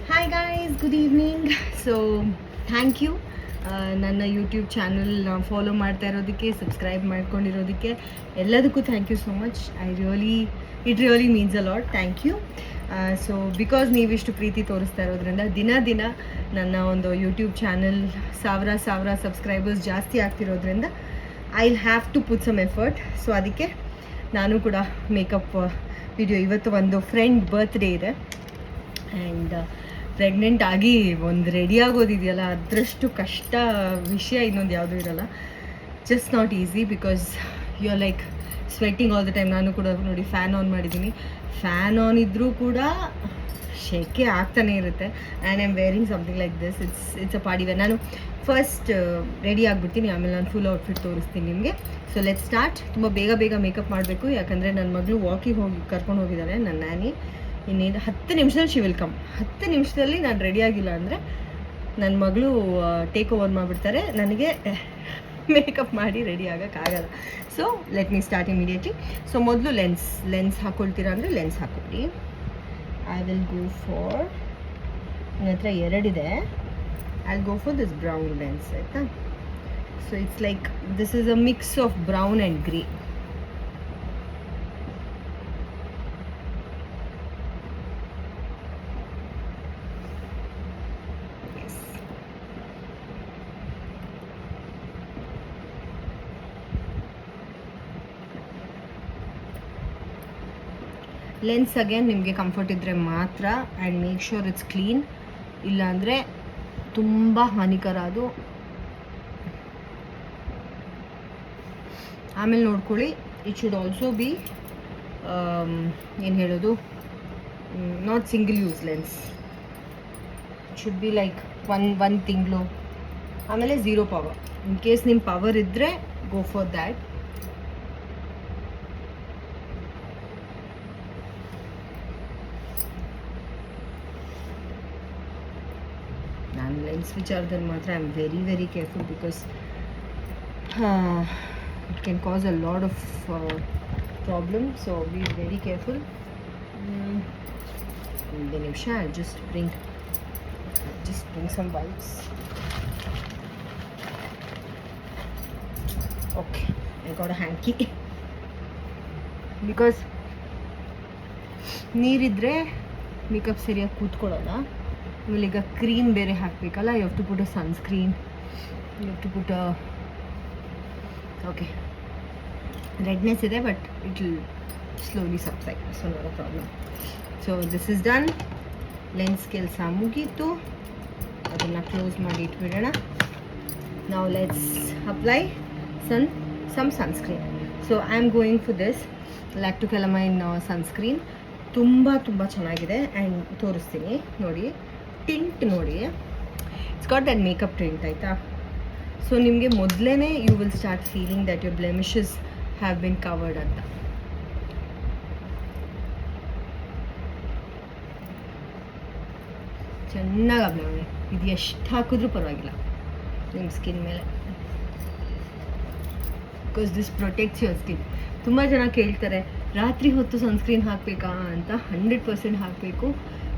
Hi guys, good evening. So thank you ನನ್ನ YouTube channel follow ಮಾಡ್ತಾ ಇರೋದಕ್ಕೆ, subscribe ಮಾಡ್ಕೊಂಡಿರೋದಕ್ಕೆ ಎಲ್ಲದಕ್ಕೂ thank you so much. It really means a lot. Thank you. So because ನೀವಿಷ್ಟು ಪ್ರೀತಿ ತೋರಿಸ್ತಾ ಇರೋದ್ರಿಂದ ದಿನ ನನ್ನ ಒಂದು ಯೂಟ್ಯೂಬ್ ಚಾನಲ್ ಸಾವಿರ ಸಬ್ಸ್ಕ್ರೈಬರ್ಸ್ ಜಾಸ್ತಿ ಆಗ್ತಿರೋದ್ರಿಂದ I will have to put some effort. So ಅದಕ್ಕೆ ನಾನು ಕೂಡ ಮೇಕಪ್ ವಿಡಿಯೋ, ಇವತ್ತು ಒಂದು ಫ್ರೆಂಡ್ ಬರ್ತ್ಡೇ ಇದೆ ಆ್ಯಂಡ್ ಪ್ರೆಗ್ನೆಂಟ್ ಆಗಿ ಒಂದು ರೆಡಿ ಆಗೋದಿದೆಯಲ್ಲ, ಅದರಷ್ಟು ಕಷ್ಟ ವಿಷಯ ಇನ್ನೊಂದು ಯಾವುದೂ ಇರಲ್ಲ. Just not easy because you are like sweating all the time. ನಾನು ಕೂಡ ನೋಡಿ ಫ್ಯಾನ್ ಆನ್ ಮಾಡಿದ್ದೀನಿ. ಫ್ಯಾನ್ ಆನ್ ಇದ್ದರೂ ಕೂಡ ಶೆಕೆ ಆಗ್ತಾನೆ ಇರುತ್ತೆ. And I am wearing something like this. It's a party wear. ನಾನು ಫಸ್ಟ್ ರೆಡಿ ಆಗಿಬಿಡ್ತೀನಿ, ಆಮೇಲೆ ನಾನು ಫುಲ್ ಔಟ್ಫಿಟ್ ತೋರಿಸ್ತೀನಿ ನಿಮಗೆ. So let start. ತುಂಬ ಬೇಗ ಮೇಕಪ್ ಮಾಡಬೇಕು, ಯಾಕಂದರೆ ನನ್ನ ಮಗಳು ವಾಕಿಗೆ ಕರ್ಕೊಂಡು ಹೋಗಿದ್ದಾಳೆ, ನನ್ನ ನ್ಯಾನಿ. ಇನ್ನೇನು 10 ನಿಮಿಷದಲ್ಲಿ ಶಿ ವಿಲ್ ಕಮ್. 10 ನಿಮಿಷದಲ್ಲಿ ನಾನು ರೆಡಿ ಆಗಿಲ್ಲ ಅಂದರೆ ನನ್ನ ಮಗಳು ಟೇಕ್ ಓವರ್ ಮಾಡಿಬಿಡ್ತಾರೆ, ನನಗೆ ಮೇಕಪ್ ಮಾಡಿ ರೆಡಿ ಆಗೋಕ್ಕಾಗಲ್ಲ. So let me start immediately. So ಮೊದಲು ಲೆನ್ಸ್ ಹಾಕ್ಕೊಳ್ತೀರಾ ಅಂದರೆ ಲೆನ್ಸ್ ಹಾಕ್ಕೊಳ್ಳಿ. ಐ ವಿಲ್ ಗೋ ಫಾರ್, ನನ್ನ ಹತ್ರ ಎರಡಿದೆ. I will go for this brown lens, ಆಯಿತಾ? So it's like this is a mix of brown and grey. Lens again ನಿಮಗೆ comfort ಇದ್ದರೆ ಮಾತ್ರ, and make sure it's clean. ಇಲ್ಲಾಂದರೆ ತುಂಬ ಹಾನಿಕರ ಅದು. ಆಮೇಲೆ ನೋಡ್ಕೊಳ್ಳಿ, ಇಟ್ ಶುಡ್ ಆಲ್ಸೋ ಬಿ ಏನು ಹೇಳೋದು, not single use lens. It should be like one ತಿಂಗಳು. ಆಮೇಲೆ 0 ಪವರ್. ಇನ್ ಕೇಸ್ ನಿಮ್ಮ ಪವರ್ ಇದ್ದರೆ ಗೋ ಫಾರ್ ದ್ಯಾಟ್. ನಾನು ಲೆನ್ಸ್ ವಿಚಾರದಲ್ಲಿ ಮಾತ್ರ I am very careful because it can cause a lot of problem. So be very careful. ಒಂದು ನಿಮಿಷ, I just bring some wipes. Okay, I got a hanky. Because ನೀರಿದ್ದರೆ makeup ಸರಿಯಾಗಿ ಕೂತ್ಕೊಳ್ಳೋಲ್ಲ. ಆಮೇಲೆ ಈಗ ಕ್ರೀಮ್ ಬೇರೆ ಹಾಕಬೇಕಲ್ಲ, you have to put a sunscreen, you have to put a okay. Redness ಇದೆ but it will slowly subside, so not a problem. So this is done. Lens ಕೆಲಸ ಮುಗೀತು, ಅದನ್ನು ಕ್ಲೋಸ್ ಮಾಡಿ ಇಟ್ಬಿಡೋಣ. ನಾವು let's apply some sunscreen. So I am going for this lactocalamine sunscreen. ತುಂಬ ಚೆನ್ನಾಗಿದೆ. And ತೋರಿಸ್ತೀನಿ ನೋಡಿ, ಟಿಂಟ್ ನೋಡಿ, it's got that makeup tint, ಆಯಿತಾ? ಸೊ ನಿಮಗೆ ಮೊದಲೇ you will start feeling that your blemishes have been covered ಅಂತ. ಚೆನ್ನಾಗಿ ಅಪ್ಲೈ ಮಾಡಿ. ಇದು ಎಷ್ಟು ಹಾಕಿದ್ರೂ ಪರವಾಗಿಲ್ಲ ನಿಮ್ಮ ಸ್ಕಿನ್ ಮೇಲೆ, because this protects your skin. ತುಂಬ ಜನ ಕೇಳ್ತಾರೆ, ರಾತ್ರಿ ಹೊತ್ತು ಸನ್ಸ್ಕ್ರೀನ್ ಹಾಕಬೇಕಾ ಅಂತ. 100% ಹಾಕಬೇಕು.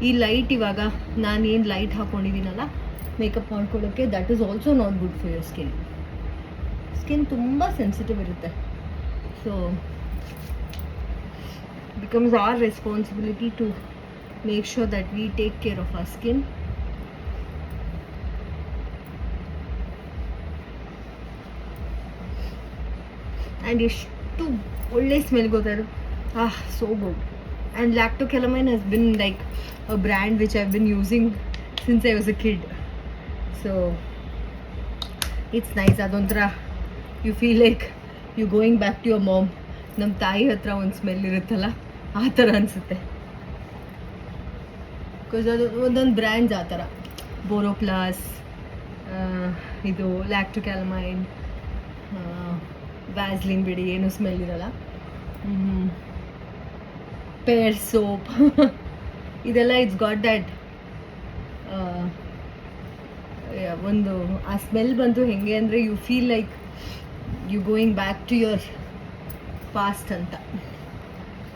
ಈ ಲೈಟ್, ಇವಾಗ ನಾನೇನು ಲೈಟ್ ಹಾಕ್ಕೊಂಡಿದ್ದೀನಲ್ಲ ಮೇಕಪ್ ಮಾಡ್ಕೊಳ್ಳೋಕ್ಕೆ, that is also not good for your skin ತುಂಬ ಸೆನ್ಸಿಟಿವ್ ಇರುತ್ತೆ. So becomes our responsibility to make sure that we take care of our skin. And ಎಷ್ಟು ಒಳ್ಳೆ ಸ್ಮೆಲ್ ಗೊತ್ತಾಯಿತು. So good. And Lactocalamine has been like a brand which I've been using since I was a kid. So it's nice. Adontra you feel like you going back to your mom. Nam ತಾಯಿ ಹತ್ರ ಒಂದು smell ಇರುತ್ತಲ್ಲ, ಆ ಥರ ಅನಿಸುತ್ತೆ. Because ಅದು ಒಂದೊಂದು brands ಆ ಥರ. ಬೋರೋಪ್ಲಸ್, ಇದು ಲ್ಯಾಕ್ಟೋಕ್ಯಾಲಮೈನ್, ವ್ಯಾಸ್ಲಿನ್ ಬಿಡಿ, ಏನೂ ಸ್ಮೆಲ್ ಇರಲ್ಲ. ಪೇರ್ ಸೋಪ್ ಇದೆಲ್ಲ ಇಟ್ಸ್ ಗಾಟ್ ದ್ಯಾಟ್ ಒಂದು ಆ ಸ್ಮೆಲ್ ಬಂತು ಹೆಂಗೆ ಅಂದರೆ you feel like you going back to your past ಅಂತ.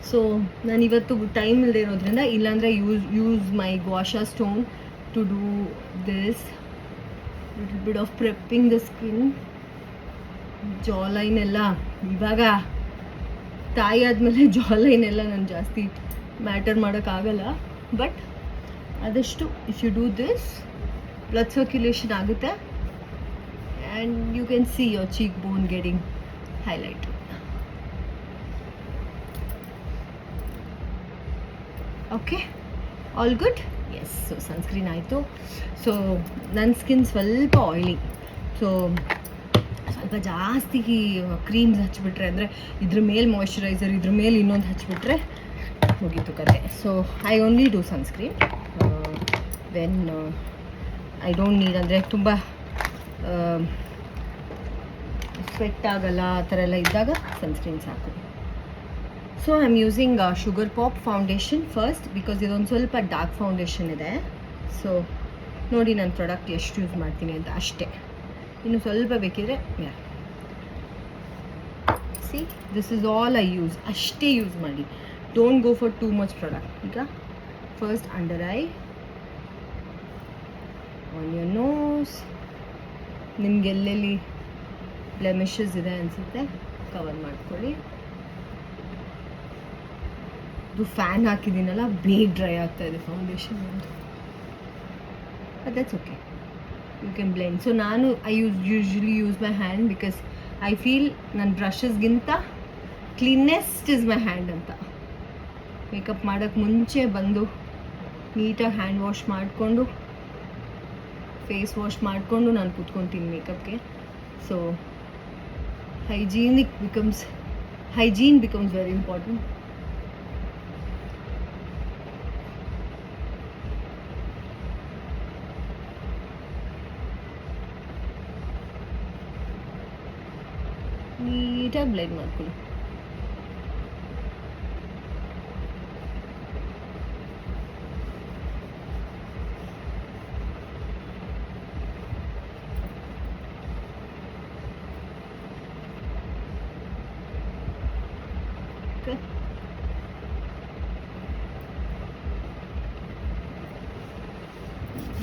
ಸೊ ನಾನು ಇವತ್ತು ಟೈಮ್ ಇಲ್ಲದೆ ಇರೋದ್ರಿಂದ, ಇಲ್ಲಾಂದರೆ use my gua sha stone to do this little bit of prepping the skin. Jawline ಎಲ್ಲ ಇವಾಗ ತಾಯಿ ಆದಮೇಲೆ ಜಾ ಲೈನ್ ಎಲ್ಲ ನಾನು ಜಾಸ್ತಿ ಮ್ಯಾಟರ್ ಮಾಡೋಕ್ಕಾಗಲ್ಲ. ಬಟ್ ಆದಷ್ಟು if you do this, blood circulation ಆಗುತ್ತೆ and you can see your cheek bone getting highlight. Okay, all good. Yes, so sunscreen ಆಯಿತು. ಸೊ ನನ್ನ ಸ್ಕಿನ್ ಸ್ವಲ್ಪ ಆಯಿಲಿ, ಸೊ ಸ್ವಲ್ಪ ಜಾಸ್ತಿ ಕ್ರೀಮ್ಸ್ ಹಚ್ಬಿಟ್ರೆ, ಅಂದರೆ ಇದ್ರ ಮೇಲೆ ಮಾಯ್ಶ್ಚರೈಸರ್, ಇದ್ರ ಮೇಲೆ ಇನ್ನೊಂದು ಹಚ್ಬಿಟ್ರೆ ಮುಗೀತು ಕತೆ. So I only do sunscreen when I don't need, ಅಂದರೆ ತುಂಬ ಸ್ವೆಟ್ ಆಗಲ್ಲ ಆ ಥರ ಎಲ್ಲ ಇದ್ದಾಗ ಸನ್ಸ್ಕ್ರೀನ್ ಸಾಕು. So I am using sugar pop foundation first, because ಇದೊಂದು ಸ್ವಲ್ಪ ಡಾರ್ಕ್ ಫೌಂಡೇಶನ್ ಇದೆ. ಸೊ ನೋಡಿ ನನ್ನ ಪ್ರಾಡಕ್ಟ್ ಎಷ್ಟು ಯೂಸ್ ಮಾಡ್ತೀನಿ ಅಂತ ಅಷ್ಟೇ. ಇನ್ನು ಸ್ವಲ್ಪ ಬೇಕಿದ್ರೆ see, this is all I use. ಅಷ್ಟೇ ಯೂಸ್ ಮಾಡಿ, don't go for too much product. ಈಗ first under eye, on your nose, ನಿಮಗೆಲ್ಲೆಲ್ಲಿ ಬ್ಲೆಮಿಷಸ್ ಇದೆ ಅನಿಸುತ್ತೆ ಕವರ್ ಮಾಡ್ಕೊಳ್ಳಿ. ಇದು ಫ್ಯಾನ್ ಹಾಕಿದ್ದೀನಲ್ಲ, ಬೇಗ ಡ್ರೈ ಆಗ್ತಾ ಇದೆ ಫೌಂಡೇಶನ್ ಅಂತ. But that's okay, you can blend. So ನಾನು usually use my hand, because I feel ನನ್ನ ಬ್ರಷಸ್ಗಿಂತ ಕ್ಲೀನೆಸ್ಟ್ ಇಸ್ ಮೈ ಹ್ಯಾಂಡ್ ಅಂತ. ಮೇಕಪ್ ಮಾಡೋಕ್ಕೆ ಮುಂಚೆ ಬಂದು ನೀಟಾಗಿ ಹ್ಯಾಂಡ್ ವಾಶ್ ಮಾಡಿಕೊಂಡು, ಫೇಸ್ ವಾಶ್ ಮಾಡಿಕೊಂಡು ನಾನು ಕೂತ್ಕೊತೀನಿ ಮೇಕಪ್ಗೆ. So hygiene becomes very important. ನೀಟಾಗಿ ಬ್ಲೆಂಡ್ ಮಾಡ್ಕೊಳ್ಳಿ.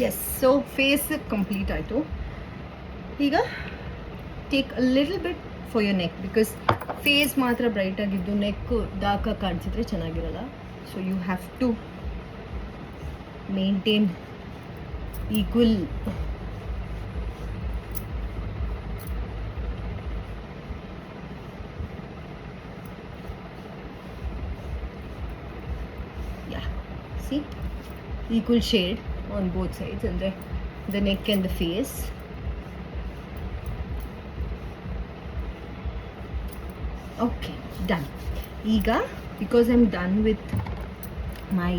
ಎಸ್, ಸೊ ಫೇಸ್ ಕಂಪ್ಲೀಟ್ ಆಯಿತು. ಈಗ take a little bit for your neck, because face ಮಾತ್ರ ಬ್ರೈಟ್ ಆಗಿದ್ದು ನೆಕ್ ಡಾರ್ಕಾಗಿ ಕಾಣಿಸಿದ್ರೆ ಚೆನ್ನಾಗಿರಲ್ಲ. So you have to maintain equal. See, equal shade on both sides, and the neck and the face. Okay, done. Iga, because I'm done with my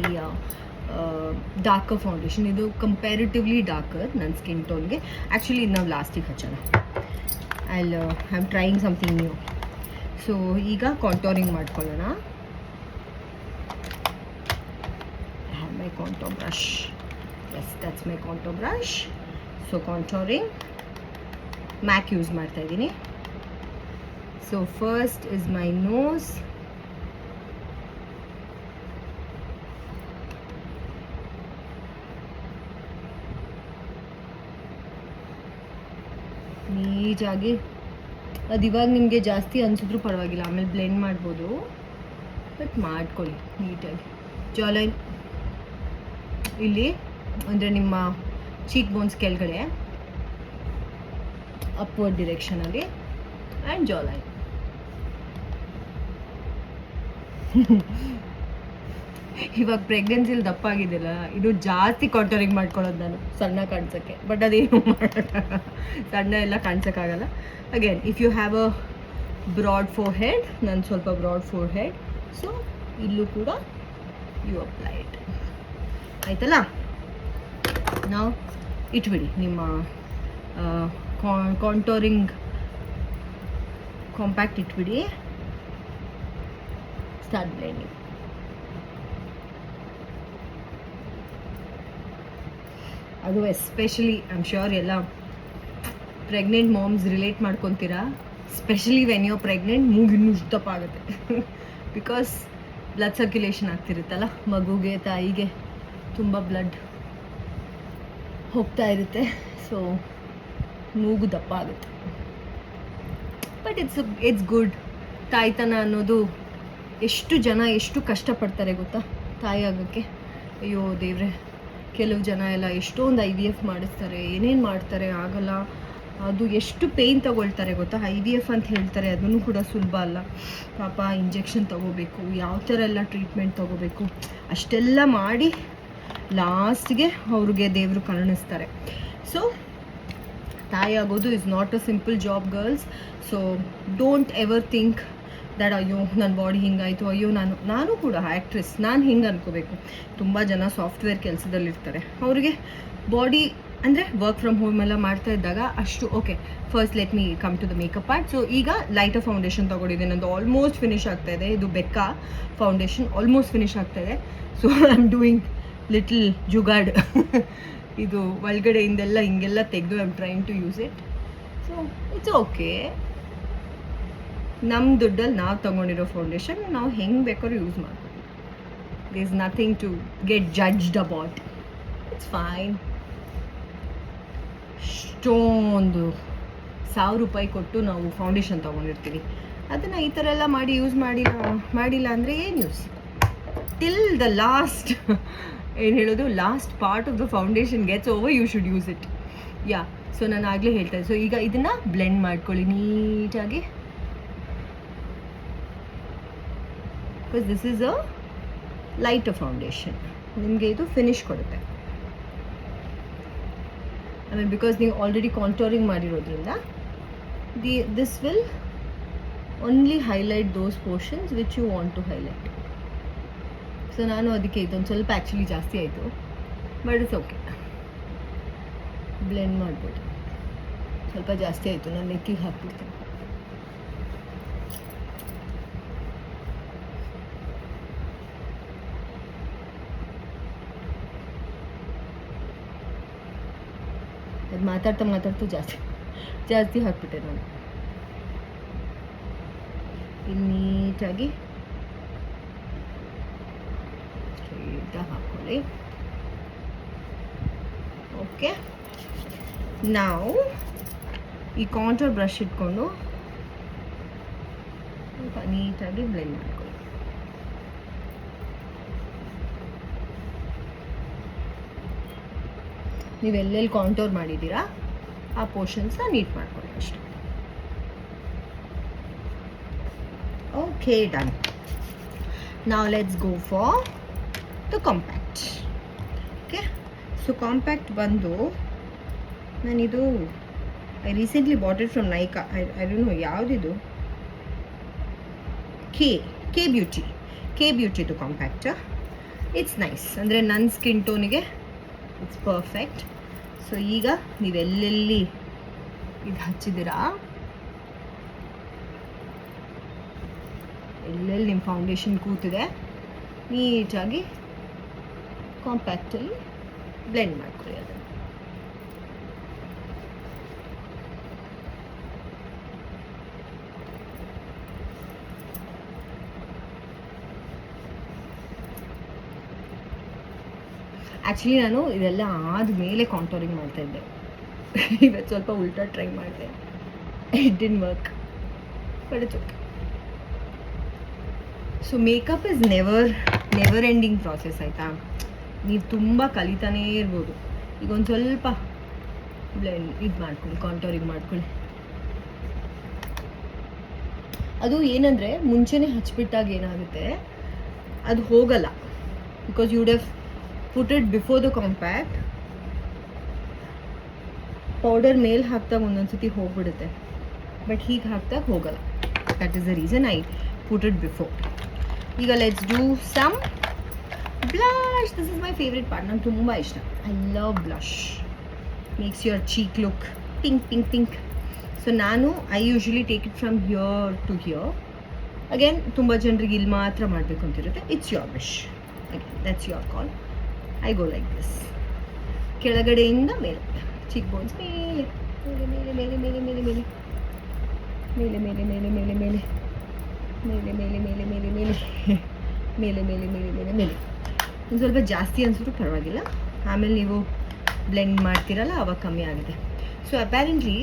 darker foundation, idu comparatively darker ನನ್ನ skin ಟೋನ್ಗೆ. Actually ಇದು ನಾವು ಲಾಸ್ಟಿಗೆ ಹಚ್ಚೋಣ. I'm trying something new. So ಈಗ contouring ಮಾಡ್ಕೊಳ್ಳೋಣ. My contour brush. Yes, that's my contour brush. So contouring MAC use ಮಾಡ್ತಾ ಇದ್ದೀನಿ. So first is my nose. ನೀಟಾಗಿ, ಅದು ಇವಾಗ ನಿಮಗೆ ಜಾಸ್ತಿ ಅನಿಸಿದ್ರು ಪರವಾಗಿಲ್ಲ, ಆಮೇಲೆ ಬ್ಲೆಂಡ್ ಮಾಡ್ಬೋದು. ಬಟ್ ಮಾಡ್ಕೊಳ್ಳಿ ನೀಟಾಗಿ. ಜಾಲೈನ್ ಇಲ್ಲಿ ಅಂದರೆ ನಿಮ್ಮ ಚೀಕ್ ಬೋನ್ಸ್ ಕೆಳಗಡೆ ಅಪ್ವರ್ಡ್ ಡಿರೆಕ್ಷನಲ್ಲಿ, ಆ್ಯಂಡ್ ಜಾ ಲೈನ್. ಇವಾಗ ಪ್ರೆಗ್ನೆನ್ಸಿಲಿ ದಪ್ಪ ಆಗಿದೆಯಲ್ಲ, ಇದು ಜಾಸ್ತಿ ಕಾಂಟೋರಿಂಗ್ ಮಾಡ್ಕೊಳ್ಳೋದು ನಾನು ಸಣ್ಣ ಕಾಣಿಸೋಕ್ಕೆ. ಬಟ್ ಅದೇನು ಮಾಡೋಕ್ಕಾಗಲ್ಲ, ಸಣ್ಣ ಎಲ್ಲ ಕಾಣಿಸೋಕ್ಕಾಗಲ್ಲ. Again if you have a broad forehead, ನಾನು ಸ್ವಲ್ಪ ಬ್ರಾಡ್ ಫೋರ್ ಹೆಡ್, ಸೊ ಇಲ್ಲೂ ಕೂಡ ಯು ಅಪ್ಲೈ ಇಟ್. ಆಯ್ತಲ್ಲ, ನಾವು ಇಟ್ಬಿಡಿ ನಿಮ್ಮ ಕಾಂಟೋರಿಂಗ್ ಕಾಂಪ್ಯಾಕ್ಟ್ ಇಟ್ಬಿಡಿ. Start blending. ಅದು ಎಸ್ಪೆಷಲಿ ಐ ಆಮ್ ಶ್ಯೂರ್ ಎಲ್ಲ ಪ್ರೆಗ್ನೆಂಟ್ ಮಾಮ್ಸ್ ರಿಲೇಟ್ ಮಾಡ್ಕೊತೀರಾ. Specially when you are pregnant, ಮೂಗು ಇನ್ನೂ ದಪ್ಪ ಆಗುತ್ತೆ. ಬಿಕಾಸ್ ಬ್ಲಡ್ ಸರ್ಕ್ಯುಲೇಷನ್ ಆಗ್ತಿರುತ್ತಲ್ಲ, ಮಗುಗೆ ತಾಯಿಗೆ ತುಂಬ ಬ್ಲಡ್ ಹೋಗ್ತಾ ಇರುತ್ತೆ. ಸೊ ಮೂಗು ದಪ್ಪ ಆಗುತ್ತೆ. But it's good. ತಾಯ್ತನ ಅನ್ನೋದು ಎಷ್ಟು ಜನ ಎಷ್ಟು ಕಷ್ಟಪಡ್ತಾರೆ ಗೊತ್ತಾ ತಾಯಿ ಆಗೋಕ್ಕೆ. ಅಯ್ಯೋ ದೇವ್ರೆ, ಕೆಲವು ಜನ ಎಲ್ಲ ಎಷ್ಟೊಂದು IVF ಮಾಡಿಸ್ತಾರೆ, ಏನೇನು ಮಾಡ್ತಾರೆ, ಆಗಲ್ಲ. ಅದು ಎಷ್ಟು ಪೇಯ್ನ್ ತೊಗೊಳ್ತಾರೆ ಗೊತ್ತಾ. IVF ಅಂತ ಹೇಳ್ತಾರೆ, ಅದನ್ನು ಕೂಡ ಸುಲಭ ಅಲ್ಲ ಪಾಪ. ಇಂಜೆಕ್ಷನ್ ತೊಗೋಬೇಕು, ಯಾವ ಥರ ಎಲ್ಲ ಟ್ರೀಟ್ಮೆಂಟ್ ತೊಗೋಬೇಕು, ಅಷ್ಟೆಲ್ಲ ಮಾಡಿ ಲಾಸ್ಟ್ಗೆ ಅವ್ರಿಗೆ ದೇವರು ಕರುಣಿಸ್ತಾರೆ. ಸೊ ತಾಯಿ ಆಗೋದು is not a simple job girls. So don't ever think that ಅಯ್ಯೋ ನನ್ನ ಬಾಡಿ ಹಿಂಗಾಯಿತು, ಅಯ್ಯೋ ನಾನು ಕೂಡ ಆ್ಯಕ್ಟ್ರೆಸ್, ನಾನು ಹಿಂಗೆ ಅನ್ಕೋಬೇಕು. ತುಂಬ ಜನ ಸಾಫ್ಟ್ವೇರ್ ಕೆಲಸದಲ್ಲಿರ್ತಾರೆ, ಅವರಿಗೆ ಬಾಡಿ ಅಂದರೆ ವರ್ಕ್ ಫ್ರಮ್ ಹೋಮ್ ಎಲ್ಲ ಮಾಡ್ತಾ ಇದ್ದಾಗ ಅಷ್ಟು okay. First let me come to the makeup art. So ಈಗ ಲೈಟರ್ ಫೌಂಡೇಶನ್ ತೊಗೊಂಡಿದ್ದೀನಿ, ನಂದು ಆಲ್ಮೋಸ್ಟ್ ಫಿನಿಶ್ ಆಗ್ತಾ ಇದೆ. ಇದು ಬೆಕ್ಕ ಫೌಂಡೇಶನ್ ಆಲ್ಮೋಸ್ಟ್ ಫಿನಿಶ್ ಆಗ್ತಾ ಇದೆ. So I am doing little jugaad. ಇದು ಒಳಗಡೆಯಿಂದೆಲ್ಲ ಹಿಂಗೆಲ್ಲ ತೆಗೆದು I am trying to use it. So it's okay. ನಮ್ಮ ದುಡ್ಡಲ್ಲಿ ನಾವು ತೊಗೊಂಡಿರೋ ಫೌಂಡೇಶನ್ ನಾವು ಹೆಂಗೆ ಬೇಕಾದ್ರೂ ಯೂಸ್ ಮಾಡ್ಬೋದು. There is nothing to get judged about. It's fine. ಎಷ್ಟೊಂದು 1000 ರೂಪಾಯಿ ಕೊಟ್ಟು ನಾವು ಫೌಂಡೇಶನ್ ತೊಗೊಂಡಿರ್ತೀವಿ, ಅದನ್ನು ಈ ಥರ ಎಲ್ಲ ಮಾಡಿ ಯೂಸ್ ಮಾಡಿಲ್ಲ ಅಂದರೆ ಏನು ಯೂಸ್. ಟಿಲ್ ದ ಲಾಸ್ಟ್ ಏನು ಹೇಳೋದು, last part of the foundation gets over, you should use it. Yeah. So ನಾನು ಆಗಲೇ ಹೇಳ್ತಾ ಇದ್ದೆ. ಸೊ ಈಗ ಇದನ್ನು ಬ್ಲೆಂಡ್ ಮಾಡ್ಕೊಳ್ಳಿ ನೀಟಾಗಿ. Because this is a lighter foundation, ನಿಮಗೆ ಇದು ಫಿನಿಶ್ ಕೊಡುತ್ತೆ. ಆಮೇಲೆ ಬಿಕಾಸ್ ನೀವು ಆಲ್ರೆಡಿ ಕಾಂಟೋರಿಂಗ್ ಮಾಡಿರೋದ್ರಿಂದ this will only highlight those portions which you want to highlight. So ನಾನು ಅದಕ್ಕೆ ಇದೊಂದು ಸ್ವಲ್ಪ ಆ್ಯಕ್ಚುಲಿ ಜಾಸ್ತಿ ಆಯಿತು, ಬಟ್ ಇಟ್ಸ್ ಓಕೆ, ಬ್ಲೆಂಡ್ ಮಾಡ್ಬೋದು. ಸ್ವಲ್ಪ ಜಾಸ್ತಿ ಆಯಿತು, ನಾನು ನೆಕ್ಕಿಗೆ ಹಾಕ್ಬಿಡ್ತೀನಿ. ಅದು ಮಾತಾಡ್ತಾ ಜಾಸ್ತಿ ಹಾಕ್ಬಿಟ್ಟೆ ನಾನು. ಇಲ್ಲಿ ನೀಟಾಗಿ ಸ್ಟ್ರೈಟಾಗಿ ಹಾಕ್ಕೊಳ್ಳಿ. ಓಕೆ. ನಾವು ಈ ಕಾಂಟೂರ್ ಬ್ರಷ್ ಇಟ್ಕೊಂಡು ನೀಟಾಗಿ ಬ್ಲೆಂಡ್ ಮಾಡ್ಕೊಳ್ಳಿ. ನೀವೆಲ್ಲೆಲ್ಲಿ ಕಾಂಟೋರ್ ಮಾಡಿದ್ದೀರಾ ಆ ಪೋರ್ಷನ್ಸ್ನ ನೀಟ್ ಮಾಡ್ಕೊಳ್ಳಿ ಅಷ್ಟೇ. Okay, done. ನಾವು let's go for the compact. Okay. So compact ಬಂದು ನಾನಿದು I recently bought it from Nykaa. I don't know ಯಾವುದಿದು, ಕೆ ಬ್ಯೂಟಿದು ಕಾಂಪ್ಯಾಕ್ಟ್. ಇಟ್ಸ್ ನೈಸ್, ಅಂದರೆ ನನ್ನ ಸ್ಕಿನ್ ಟೋನಿಗೆ ಇಟ್ಸ್ ಪರ್ಫೆಕ್ಟ್. ಸೊ ಈಗ ನೀವೆಲ್ಲೆಲ್ಲಿ ಇದು ಹಚ್ಚಿದ್ದೀರಾ, ಎಲ್ಲೆಲ್ಲಿ ನಿಮ್ಮ ಫೌಂಡೇಶನ್ ಕೂತಿದೆ, ನೀಟಾಗಿ ಕಾಂಪ್ಯಾಕ್ಟಲ್ಲಿ ಬ್ಲೆಂಡ್ ಮಾಡ್ಕೊಳ್ಳಿ ಅದನ್ನು. ಆ್ಯಕ್ಚುಲಿ ನಾನು ಇದೆಲ್ಲ ಆದಮೇಲೆ ಕಾಂಟೋರಿಂಗ್ ಮಾಡ್ತಾಯಿದ್ದೆ. ಇವತ್ತು ಸ್ವಲ್ಪ ಉಲ್ಟಾ ಟ್ರೈ ಮಾಡಿದೆ, it didn't work, but it's okay. So makeup is never ending process, ಆಯಿತಾ. ನೀವು ತುಂಬ ಕಲಿತಾನೇ ಇರ್ಬೋದು. ಈಗ ಒಂದು ಸ್ವಲ್ಪ ಬ್ಲೆಂಡ್ ಇದು ಮಾಡ್ಕೊಳ್ಳಿ, ಕಾಂಟೋರಿಂಗ್ ಮಾಡ್ಕೊಳ್ಳಿ. ಅದು ಏನಂದರೆ ಮುಂಚೆನೇ ಹಚ್ಬಿಟ್ಟಾಗ ಏನಾಗುತ್ತೆ, ಅದು ಹೋಗಲ್ಲ. Because you would have put it before the compact. Powder ಮೇಲೆ ಹಾಕ್ದಾಗ ಒಂದೊಂದ್ಸತಿ ಹೋಗ್ಬಿಡುತ್ತೆ, ಬಟ್ ಹೀಗೆ ಹಾಕ್ದಾಗ ಹೋಗಲ್ಲ. That is the reason I put it before. ಈಗ let's do some blush. This is my favourite part, ನಂಗೆ ತುಂಬ ಇಷ್ಟ. I love blush, makes your cheek look pink. So ನಾನು I usually take it from here to here. Again ತುಂಬ ಜನರಿಗೆ ಇಲ್ಲಿ ಮಾತ್ರ ಮಾಡಬೇಕು ಅಂತಿರುತ್ತೆ. It's your wish, again that's your call. I go like this, ಕೆಳಗಡೆಯಿಂದ ಮೇಲೆ, ಚೀಕ್ ಬೋನ್ಸ್ ಮೇಲೆ ಮೇಲೆ ಮೇಲೆ ಮೇಲೆ ಮೇಲೆ ಮೇಲೆ ಮೇಲೆ ಮೇಲೆ ಮೇಲೆ ಮೇಲೆ ಮೇಲೆ ಮೇಲೆ ಮೇಲೆ ಮೇಲೆ ಮೇಲೆ ಮೇಲೆ ಮೇಲೆ ಮೇಲೆ ಮೇಲೆ ಮೇಲೆ ಮೇಲೆ ಮೇಲೆ ಒಂದು ಸ್ವಲ್ಪ ಜಾಸ್ತಿ ಅನಿಸಿದ್ರು ಪರವಾಗಿಲ್ಲ, ಆಮೇಲೆ ನೀವು ಬ್ಲೆಂಡ್ ಮಾಡ್ತೀರಲ್ಲ ಅವಾಗ ಕಮ್ಮಿ ಆಗಿದೆ. ಸೊ ಅಪ್ಯಾರೆಂಟ್ಲಿ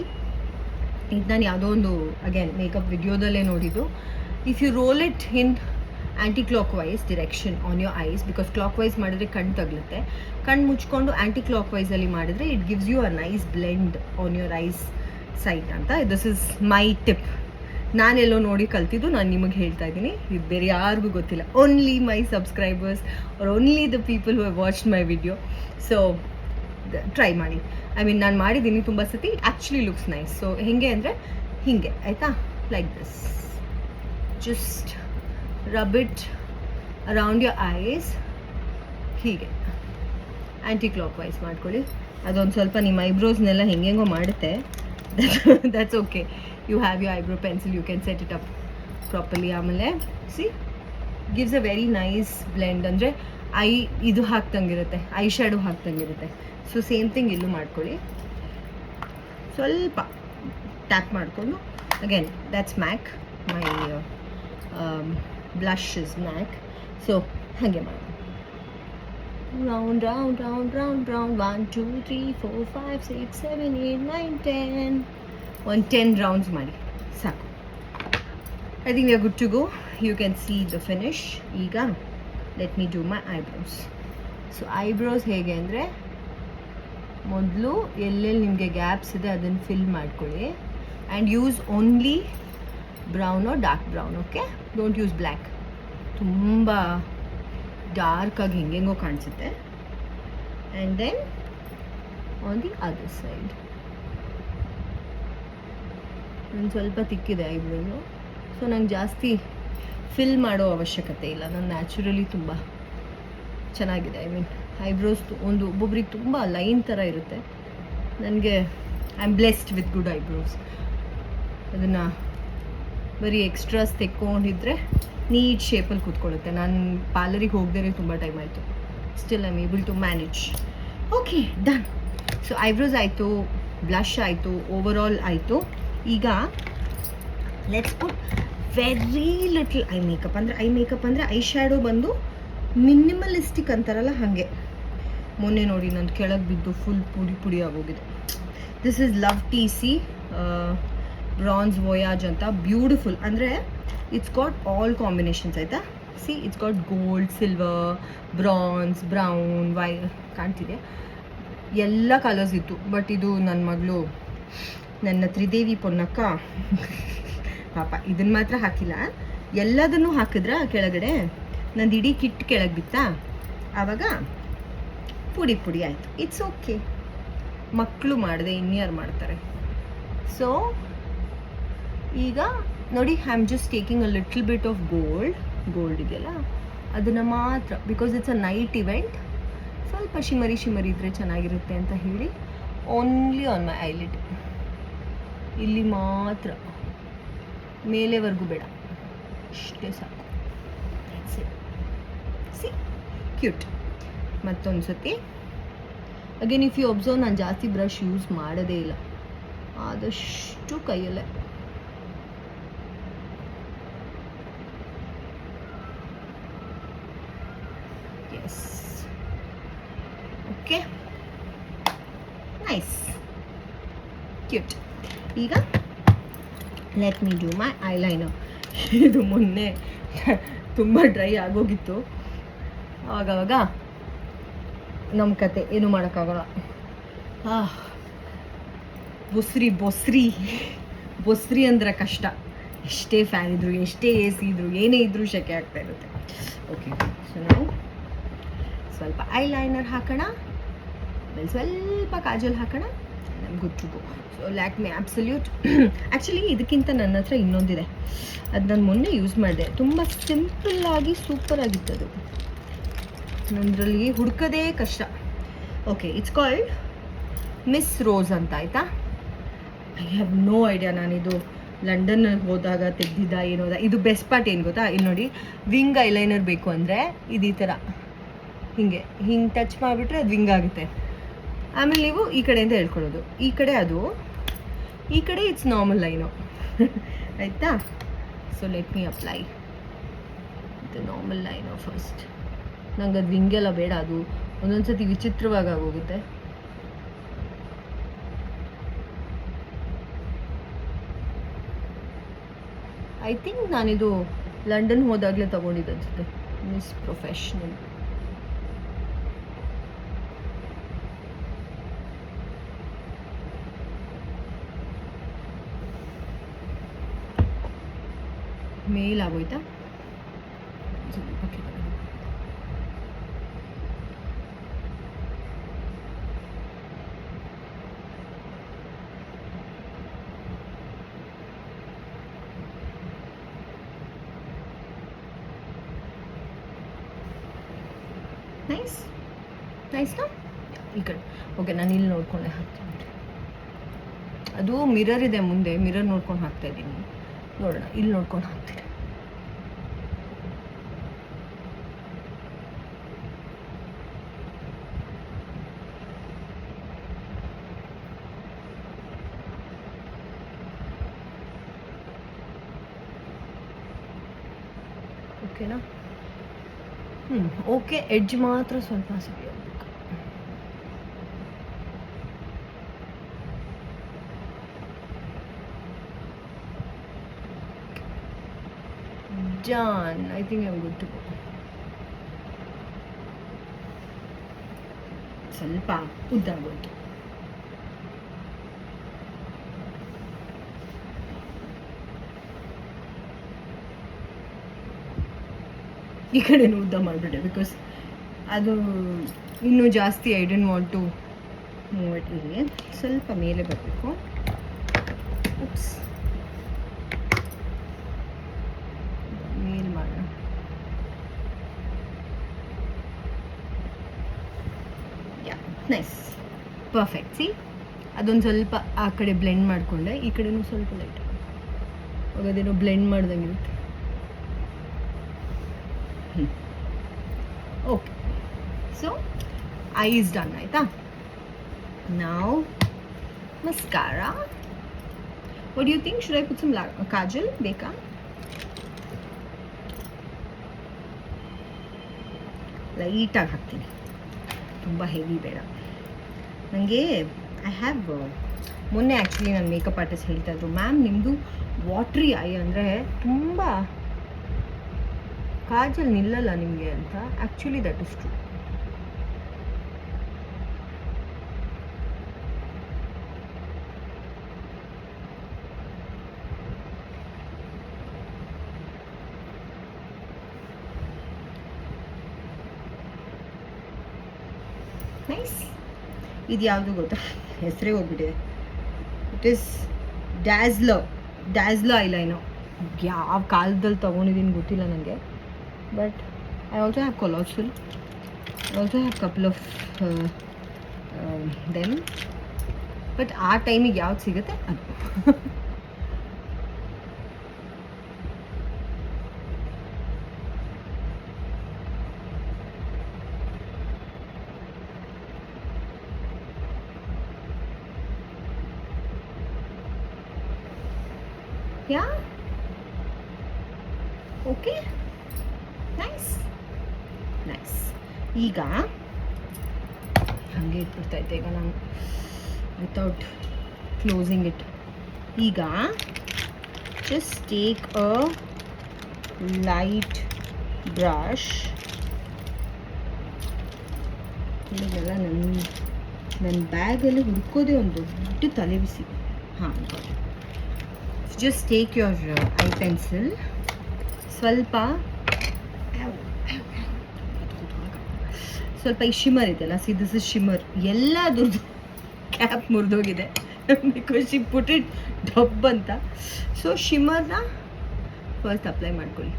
ಇದು ನಾನು ಯಾವುದೋ ಒಂದು ಅಗೇನ್ ಮೇಕಪ್ ವಿಡಿಯೋದಲ್ಲೇ ನೋಡಿದ್ದು, if you roll it in anticlockwise direction on your eyes, because clockwise ಮಾಡಿದ್ರೆ ಕಣ್ಣು ತಗಲುತ್ತೆ, ಕಣ್ಣು ಮುಚ್ಕೊಂಡು ಆ್ಯಂಟಿ ಕ್ಲಾಕ್ ವೈಸಲ್ಲಿ ಮಾಡಿದ್ರೆ it gives you a nice blend on your eyes side ಅಂತ. This is my tip. ನಾನೆಲ್ಲೋ ನೋಡಿ ಕಲ್ತಿದ್ದು, ನಾನು ನಿಮಗೆ ಹೇಳ್ತಾ ಇದ್ದೀನಿ, ಇದು ಬೇರೆ ಯಾರಿಗೂ ಗೊತ್ತಿಲ್ಲ, only my subscribers are only the people who have watched my video. So try ಮಾಡಿ. ಐ ಮೀನ್ ನಾನು ಮಾಡಿದ್ದೀನಿ ತುಂಬ ಸತಿ, it actually looks nice. So ಹೇಗೆ ಅಂದರೆ ಹೀಗೆ ಆಯಿತಾ, like this, just rub it around your ice, ಹೀಗೆ ಆ್ಯಂಟಿ ಕ್ಲಾಕ್ ವೈಸ್ ಮಾಡ್ಕೊಳ್ಳಿ. ಅದೊಂದು ಸ್ವಲ್ಪ ನಿಮ್ಮ ಐಬ್ರೋಸ್ನೆಲ್ಲ ಹೆಂಗೆಂಗೋ ಮಾಡುತ್ತೆ, that's okay. You have you eyebrow pencil, you can set it up properly. ಆಮೇಲೆ see gives a very nice blend, ಅಂದರೆ ಇದು ಹಾಕ್ದಂಗಿರುತ್ತೆ, ಐ ಶ್ಯಾಡೋ ಹಾಕ್ದಂಗಿರುತ್ತೆ. ಸೊ ಸೇಮ್ ಥಿಂಗ್ ಇಲ್ಲೂ ಮಾಡ್ಕೊಳ್ಳಿ, ಸ್ವಲ್ಪ ಟ್ಯಾಪ್ ಮಾಡಿಕೊಂಡು. Again that's MAC, my blush is MAC. So ಹಾಗೆ ಮಾಡಿ round round round round round 1 2 3 4 5 6 7 8 9 10 ಒಂದು 10 ರೌಂಡ್ಸ್ ಮಾಡಿ ಸಾಕು. I think we are good to go. You can see the finish. ಈಗ let me do my eyebrows. So eyebrows ಹೇಗೆ ಅಂದರೆ, ಮೊದಲು ಎಲ್ಲೆಲ್ಲಿ ನಿಮಗೆ ಗ್ಯಾಪ್ಸ್ ಇದೆ ಅದನ್ನು ಫಿಲ್ ಮಾಡ್ಕೊಳ್ಳಿ, and use only brown or dark brown, okay? Don't use black, ತುಂಬ ಡಾರ್ಕಾಗಿ ಹೆಂಗೆಂಗೋ ಕಾಣಿಸುತ್ತೆ. And then on the other side ಒಂದು ಸ್ವಲ್ಪ ತಿಕ್ಕಿದೆ ಐಬ್ರೋನು, ಸೊ ನಂಗೆ ಜಾಸ್ತಿ ಫಿಲ್ ಮಾಡೋ ಅವಶ್ಯಕತೆ ಇಲ್ಲ, ನಾನು ನ್ಯಾಚುರಲಿ ತುಂಬ ಚೆನ್ನಾಗಿದೆ. ಐ ಮೀನ್ ಐಬ್ರೋಸ್ ಒಬ್ಬೊಬ್ರಿಗೆ ತುಂಬ ಲೈನ್ ಥರ ಇರುತ್ತೆ, ನನಗೆ I am blessed with good eyebrows. ಅದನ್ನು ಬರೀ ಎಕ್ಸ್ಟ್ರಾಸ್ ತೆಕ್ಕೊಂಡಿದ್ರೆ ನೀಟ್ ಶೇಪಲ್ಲಿ ಕೂತ್ಕೊಳ್ಳುತ್ತೆ. ನಾನು ಪಾರ್ಲರಿಗೆ ಹೋಗದೇ ತುಂಬ ಟೈಮ್ ಆಯಿತು, still I am able to manage. Okay, done. So eyebrows ಆಯಿತು, ಬ್ಲಷ್ ಆಯಿತು, ಓವರ್ ಆಲ್ ಆಯಿತು. ಈಗ let's put very little eye makeup. ಅಂದರೆ ಐ ಶ್ಯಾಡೋ ಬಂದು ಮಿನಿಮಲಿಸ್ಟಿಕ್ ಅಂತಾರಲ್ಲ ಹಾಗೆ. ಮೊನ್ನೆ ನೋಡಿ ನಂದು ಕೆಳಗೆ ಬಿದ್ದು ಫುಲ್ ಪುಡಿ ಪುಡಿ ಆಗೋಗಿದೆ. This is love TC bronze voyage ಅಂತ, ಬ್ಯೂಟಿಫುಲ್. ಅಂದರೆ ಇಟ್ಸ್ ಗಾಟ್ ಆಲ್ ಕಾಂಬಿನೇಷನ್ಸ್ ಆಯಿತಾ. See it's got gold, silver, bronze, brown, ಕಾಣ್ತಿದೆ, ಎಲ್ಲ ಕಲರ್ಸ್ ಇತ್ತು. ಬಟ್ ಇದು ನನ್ನ ಮಗಳು, ನನ್ನ ತ್ರಿದೇವಿ ಪೊನ್ನಕ್ಕ ಪಾಪ ಇದನ್ನು ಮಾತ್ರ ಹಾಕಿಲ್ಲ, ಎಲ್ಲದನ್ನು ಹಾಕಿದ್ರ ಕೆಳಗಡೆ. ನಂದು ಇಡೀ ಕಿಟ್ ಕೆಳಗೆ ಬಿತ್ತಾ, ಆವಾಗ ಪುಡಿ ಪುಡಿ ಆಯಿತು. ಇಟ್ಸ್ ಓಕೆ, ಮಕ್ಕಳು ಮಾಡಿದೆ ಇನ್ಯಾರು ಮಾಡ್ತಾರೆ. ಸೊ ಈಗ ನೋಡಿ, I am just taking a little bit of gold ಇದೆಯಲ್ಲ ಅದನ್ನು ಮಾತ್ರ, because it's a night event, ಸ್ವಲ್ಪ ಶಿಮರಿ ಇದ್ದರೆ ಚೆನ್ನಾಗಿರುತ್ತೆ ಅಂತ ಹೇಳಿ ಓನ್ಲಿ ಆನ್ ಮೈ ಐಲಿಡ್. ಇಲ್ಲಿ ಮಾತ್ರ, ಮೇಲೆವರೆಗೂ ಬೇಡ, ಇಷ್ಟೇ ಸಾಕು. C cute. ಮತ್ತೊಂದು ಸತಿ ಅಗೇನ್ ಇಫ್ ಯು ಒಬ್ಸರ್ವ್, ನಾನು ಜಾಸ್ತಿ ಬ್ರಷ್ ಯೂಸ್ ಮಾಡೋದೇ ಇಲ್ಲ, ಆದಷ್ಟು ಕೈಯಲ್ಲೇ. Yes, okay, nice, cute. ಈಗ let me do my eyeliner. ಇದು ಮೊನ್ನೆ ತುಂಬ ಡ್ರೈ ಆಗೋಗಿತ್ತು, ಆವಾಗವಾಗ ನಮ್ಮ ಕತೆ ಏನು ಮಾಡೋಕ್ಕಾಗಲ್ಲ. ಬೊಸ್ರಿ ಅಂದ್ರೆ ಕಷ್ಟ. ಎಷ್ಟೇ ಫ್ಯಾನ್ ಇದ್ರು, ಎಷ್ಟೇ AC ಇದ್ರು, ಏನೇ ಇದ್ರೂ ಶೆಕೆ ಆಗ್ತಾ ಇರುತ್ತೆ. ಓಕೆ, ಸೊ ನಾವು ಸ್ವಲ್ಪ ಐಲೈನರ್ ಹಾಕೋಣ, ಆಮೇಲೆ ಸ್ವಲ್ಪ ಕಾಜಲ್ ಹಾಕೋಣ, good to go. So Lakme absolute. Actually ಇದಕ್ಕಿಂತ ನನ್ನ ಹತ್ರ ಇನ್ನೊಂದಿದೆ, ಅದು ನಾನು ಮೊನ್ನೆ ಯೂಸ್ ಮಾಡಿದೆ, ತುಂಬ ಸಿಂಪಲ್ಲಾಗಿ ಸೂಪರಾಗಿತ್ತದು, ನನ್ನದ್ರಲ್ಲಿ ಹುಡ್ಕೋದೇ ಕಷ್ಟ. Okay, it's called miss rose ಅಂತ, ಆಯಿತಾ? ಐ ಹ್ಯಾವ್ ನೋ ಐಡಿಯಾ, ನಾನಿದು ಲಂಡನ್ನಲ್ಲಿ ಹೋದಾಗ ತೆಗ್ದಿದ್ದ ಏನೋದ. ಇದು ಬೆಸ್ಟ್ ಪಾರ್ಟ್ ಏನು ಗೊತ್ತಾ, ಇಲ್ಲಿ ನೋಡಿ, ವಿಂಗ್ ಐಲೈನರ್ ಬೇಕು ಅಂದರೆ ಇದು ಈ ಥರ ಹಿಂಗೆ ಟಚ್ ಮಾಡಿಬಿಟ್ರೆ ಅದು ವಿಂಗ್ ಆಗುತ್ತೆ. ಆಮೇಲೆ ನೀವು ಈ ಕಡೆಯಿಂದ ಹೇಳ್ಕೊಳ್ಳೋದು, ಈ ಕಡೆ ಅದು, ಈ ಕಡೆ ಇಟ್ಸ್ ನಾರ್ಮಲ್ ಲೈನು, ಆಯಿತಾ? So let me apply the normal liner first. ನಂಗೆ ಅದು ವಿಂಗೆಲ್ಲ ಬೇಡ, ಅದು ಒಂದೊಂದ್ಸತಿ ವಿಚಿತ್ರವಾಗಿ ಆಗೋಗುತ್ತೆ. ಐ ಥಿಂಕ್ ನಾನಿದು ಲಂಡನ್ ಹೋದಾಗಲೇ ತೊಗೊಂಡಿದ್ದು ಅನ್ಸುತ್ತೆ, ಮಿಸ್ ಪ್ರೊಫೆಷ್ನಲ್. ಮೇಲಾಗೋಯ್ತಾ? ನೈಸ್ ನೈಸ್ನಾ? ಈ ಕಡೆ ಓಕೆ, ನಾನು ಇಲ್ಲಿ ನೋಡ್ಕೊಂಡೆ ಹಾಕ್ತೀನಿ. ಅದು ಮಿರರ್ ಇದೆ ಮುಂದೆ, ಮಿರರ್ ನೋಡ್ಕೊಂಡು ಹಾಕ್ತಾ ಇದ್ದೀನಿ. ನೋಡೋಣ, ಇಲ್ಲಿ ನೋಡ್ಕೊಂಡು ಹಾಕ್ತೀನಿ. ಓಕೆನಾ? ಓಕೆ. ಎಡ್ಜ್ ಮಾತ್ರ ಸ್ವಲ್ಪ ಸರಿ ಆಗಬೇಕು. Done. I think I'm good to go. ಸ್ವಲ್ಪ ಉದ್ದಾಗೋಯ್ತು. ಈ ಕಡೆನೂ ಉದ್ದ ಮಾಡಿಬಿಟ್ಟೆ, ಬಿಕಾಸ್ ಅದು ಇನ್ನೂ ಜಾಸ್ತಿ I don't want to move it. ಇಲ್ಲಿ ಸ್ವಲ್ಪ ಮೇಲೆ ಬರಬೇಕು. ಉಪ್ಸ್, ಮೇಲೆ ಮಾಡೋಣ. ಯಾ, ನೈಸ್, ಪರ್ಫೆಕ್ಟ್. ಸಿ, ಅದೊಂದು ಸ್ವಲ್ಪ ಆ ಕಡೆ ಬ್ಲೆಂಡ್ ಮಾಡಿಕೊಂಡೆ, ಈ ಕಡೆನೂ ಸ್ವಲ್ಪ ಲೈಟ್ ಅದೇನೋ ಬ್ಲೆಂಡ್ ಮಾಡ್ದಂಗಿರುತ್ತೆ. Okay, so I is done ಆಯ್ತಾ? Now mascara. What you think? Should I put some kajal? ಬೇಕಾ? ಲೈಟಾಗಿ ಹಾಕ್ತೀನಿ, ತುಂಬ ಹೆವಿ ಬೇಡ ನನಗೆ. ಐ ಹ್ಯಾವ್ ಮೊನ್ನೆ ಆ್ಯಕ್ಚುಲಿ ನನ್ನ ಮೇಕಪ್ ಆರ್ಟಿಸ್ಟ್ ಹೇಳ್ತಾ ಇದ್ರು, ಮ್ಯಾಮ್ ನಿಮ್ಮದು ವಾಟ್ರಿ ಐ ಅಂದರೆ ತುಂಬ ಕಾಜಲ್ ನಿಲ್ಲಲ್ಲ ನಿಮಗೆ ಅಂತ. Actually that is true. Nice. ಇದು ಯಾವುದು ಗೊತ್ತಾ? ಹೆಸರೇ ಹೋಗ್ಬಿಟ್ಟಿದೆ. It is Dazller eyeliner. ಯಾವ ಕಾಲದಲ್ಲಿ ತೊಗೊಂಡಿದ್ದೀನಿ ಗೊತ್ತಿಲ್ಲ ನನಗೆ, but I also have Colossal. I also have couple of them. But ಆ ಟೈಮಿಗೆ ಯಾವ್ದು ಸಿಗುತ್ತೆ ಅದು. Yeah, okay, nice nice. ಈಗ ಹಾಗೆ ಇಟ್ಬಿಡ್ತಾ ಇದ್ದೆ ಈಗ ನಾನು ವಿತೌಟ್ ಕ್ಲೋಸಿಂಗ್ ಇಟ್. ಈಗ just take a light brush. ಈಗೆಲ್ಲ ನನ್ನ ಬ್ಯಾಗಲ್ಲಿ ಹುಡ್ಕೋದೇ ಒಂದು ದೊಡ್ಡ ತಲೆ ಬಿಸಿ. ಹಾಂ, just take your eye pencil. ಸ್ವಲ್ಪ ಈ ಶಿಮ್ಮರ್ ಇದೆಯಲ್ಲ, ಸಿ ದಿಸ್ ಇಸ್ ಶಿಮ್ಮರ್. ಎಲ್ಲದ್ರದ್ದು ಕ್ಯಾಪ್ ಮುರಿದೋಗಿದೆ because she put it dab ಅಂತ. ಸೊ ಶಿಮ್ಮರ್ನ ಫಸ್ಟ್ ಅಪ್ಲೈ ಮಾಡ್ಕೊಳ್ಳಿ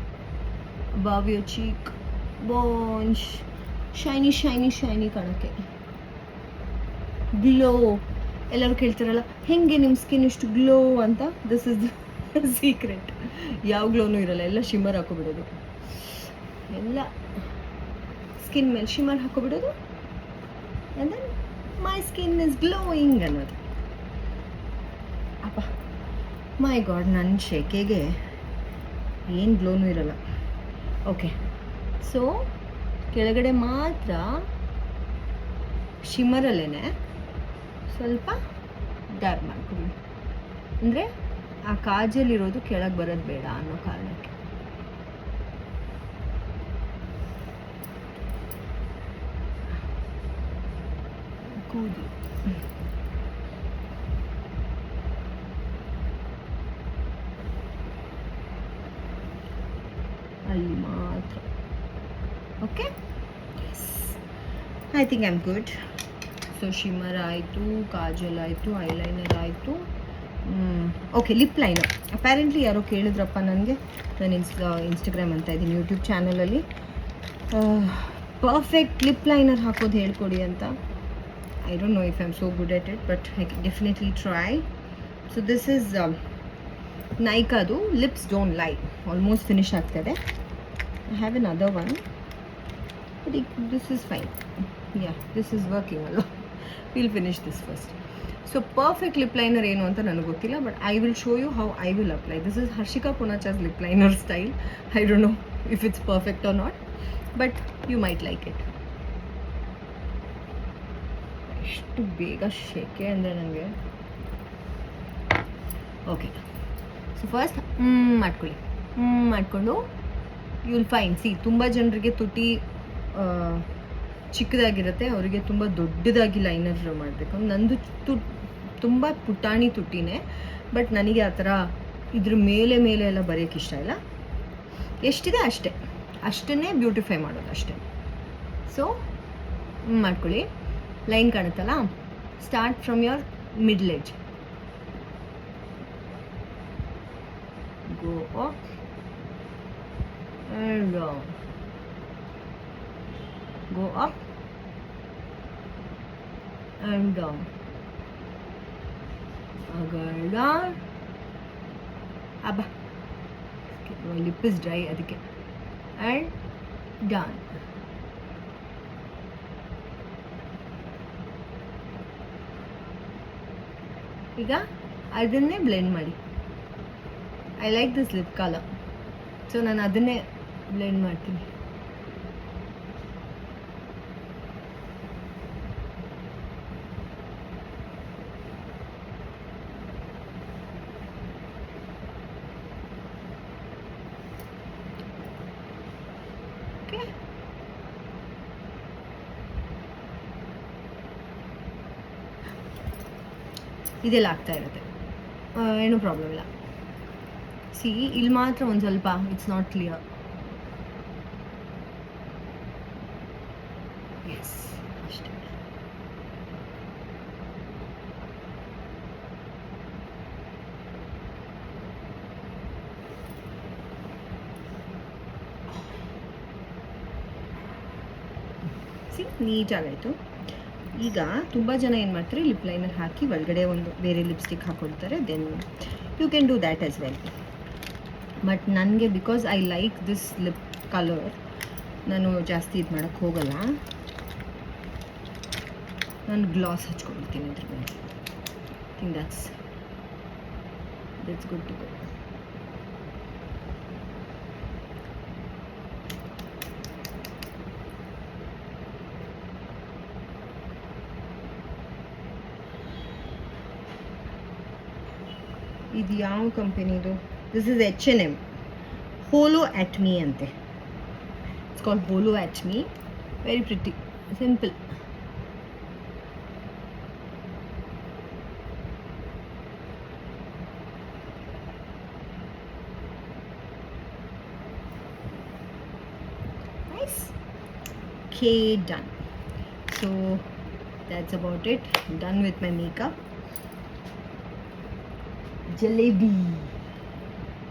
above your cheekbones. Shiny shiny shiny ಕಾಣೋಕ್ಕೆ, ಗ್ಲೋ. ಎಲ್ಲರೂ ಕೇಳ್ತಾರಲ್ಲ ಹೆಂಗೆ ನಿಮ್ಮ ಸ್ಕಿನ್ ಇಷ್ಟು ಗ್ಲೋ ಅಂತ. This is the secret. ಯಾವ ಗ್ಲೋನೂ ಇರಲ್ಲ, ಎಲ್ಲ ಶಿಮ್ಮರ್ ಹಾಕೋಬಿಡೋದು. ಎಲ್ಲ ಸ್ಕಿನ್ ಮೇಲೆ ಶಿಮ್ಮರ್ ಹಾಕೋಬಿಡೋದು, and then my skin is glowing ಅನ್ನೋದು. ಅಪ್ಪ ಮೈ ಗಾಡ್, ನನ್ನ ಶೆಕೆಗೆ ಏನು ಗ್ಲೋನೂ ಇರಲ್ಲ. ಓಕೆ, ಸೊ ಕೆಳಗಡೆ ಮಾತ್ರ ಶಿಮ್ಮರಲ್ಲೇ ಸ್ವಲ್ಪ ಡ್ಯಾಬ್ ಮಾಡ್ಕೊಳ್ಳಿ, ಅಂದರೆ ಆ ಕಾಜಲ್ಲಿರೋದು ಕೆಳಗೆ ಬರೋದು ಬೇಡ ಅನ್ನೋ ಕಾರಣಕ್ಕೆ. ಕೂದಲು ಅಲ್ಲಿ ಮಾತ್ರ. Okay, I think I am good. So shimmer ಆಯಿತು, ಕಾಜಲ್ ಆಯಿತು, ಐಲೈನರ್ ಆಯಿತು. Okay, lip liner. ಅಪ್ಯಾರೆಂಟ್ಲಿ ಯಾರೋ ಕೇಳಿದ್ರಪ್ಪ ನನಗೆ, ನಾನು ಇನ್ಸ್ಟಾಗ್ರಾಮ್ ಅಂತ ಇದ್ದೀನಿ, ಯೂಟ್ಯೂಬ್ ಚಾನಲಲ್ಲಿ ಪರ್ಫೆಕ್ಟ್ ಲಿಪ್ ಲೈನರ್ ಹಾಕೋದು ಹೇಳ್ಕೊಡಿ ಅಂತ. I don't know if I am so good at it, but I can definitely try. So this is ನೈಕಾದು lips don't lie, almost finish ಆಗ್ತಾಯಿದೆ. I have another one, but this is fine. Yeah, this is working a lot. We'll finish this first. So perfect lip liner ಏನು ಅಂತ ನನಗೆ ಗೊತ್ತಿಲ್ಲ, but I will show you how I will apply. This is Harshika Punacha's lip liner style. I don't know if it's perfect or not, but you might like it. ಎಷ್ಟು ಬೇಗ ಶೇಕೆ ಅಂದರೆ ನನಗೆ. Okay, so first ಮಾಡ್ಕೊಳ್ಳಿ. ಮಾಡಿಕೊಂಡು you will fine, C ತುಂಬ ಜನರಿಗೆ ತುಟಿ ಚಿಕ್ಕದಾಗಿರುತ್ತೆ, ಅವರಿಗೆ ತುಂಬ ದೊಡ್ಡದಾಗಿ ಲೈನರ್ ಮಾಡಬೇಕು. ನಂದು ತುಂಬ ಪುಟಾಣಿ ತುಟಿನೇ, ಬಟ್ ನನಗೆ ಆ ಥರ ಇದ್ರ ಮೇಲೆ ಎಲ್ಲ ಬರೆಯೋಕ್ಕೆ ಇಷ್ಟ ಇಲ್ಲ. ಎಷ್ಟಿದೆ ಅಷ್ಟನ್ನೇ ಬ್ಯೂಟಿಫೈ ಮಾಡೋದು ಅಷ್ಟೇ. ಸೊ ಮಾಡ್ಕೊಳ್ಳಿ. ಲೈನ್ ಕಾಣುತ್ತಲ್ಲ, start from your middle edge, go up and down, go up and down, down. Abba, my lip is dry adike, and down. ಈಗ ಅದನ್ನೇ ಬ್ಲೆಂಡ್ ಮಾಡಿ. I like this lip colour, so ನಾನು ಅದನ್ನೇ ಬ್ಲೆಂಡ್ ಮಾಡ್ತೀನಿ. Okay, ಇದೆಲ್ಲ ಆಗ್ತಾ ಇರುತ್ತೆ, ಏನೂ ಪ್ರಾಬ್ಲಮ್ ಇಲ್ಲ. ಸಿ, ಇಲ್ಲಿ ಮಾತ್ರ ಒಂದು ಸ್ವಲ್ಪ ಇಟ್ಸ್ ನಾಟ್ ಕ್ಲಿಯರ್. ಎಸ್, ಅಷ್ಟೇ. ಸಿ, ನೀಟಾಗಾಯಿತು. ಈಗ ತುಂಬ ಜನ ಏನು ಮಾಡ್ತಾರೆ, ಲಿಪ್ ಲೈನರ್ ಹಾಕಿ ಒಳಗಡೆ ಒಂದು ಬೇರೆ ಲಿಪ್ಸ್ಟಿಕ್ ಹಾಕೊಳ್ತಾರೆ. Then you can do that as well. But ನನಗೆ because I like this lip colour, ನಾನು ಜಾಸ್ತಿ ಇದು ಮಾಡೋಕ್ಕೆ ಹೋಗಲ್ಲ. ನಾನು ಗ್ಲಾಸ್ ಹಚ್ಕೊಳ್ತೀನಿ ಇದ್ರ ಮೇಲೆ. Think that's good to go. ಇದು ಯಾವ ಕಂಪನಿದು? This is H&M, holo at me ಅಂತೆ. It's called holo at me. Very pretty, simple. Nice. Okay, done. So that's about it. I'm done with my makeup. Jalebi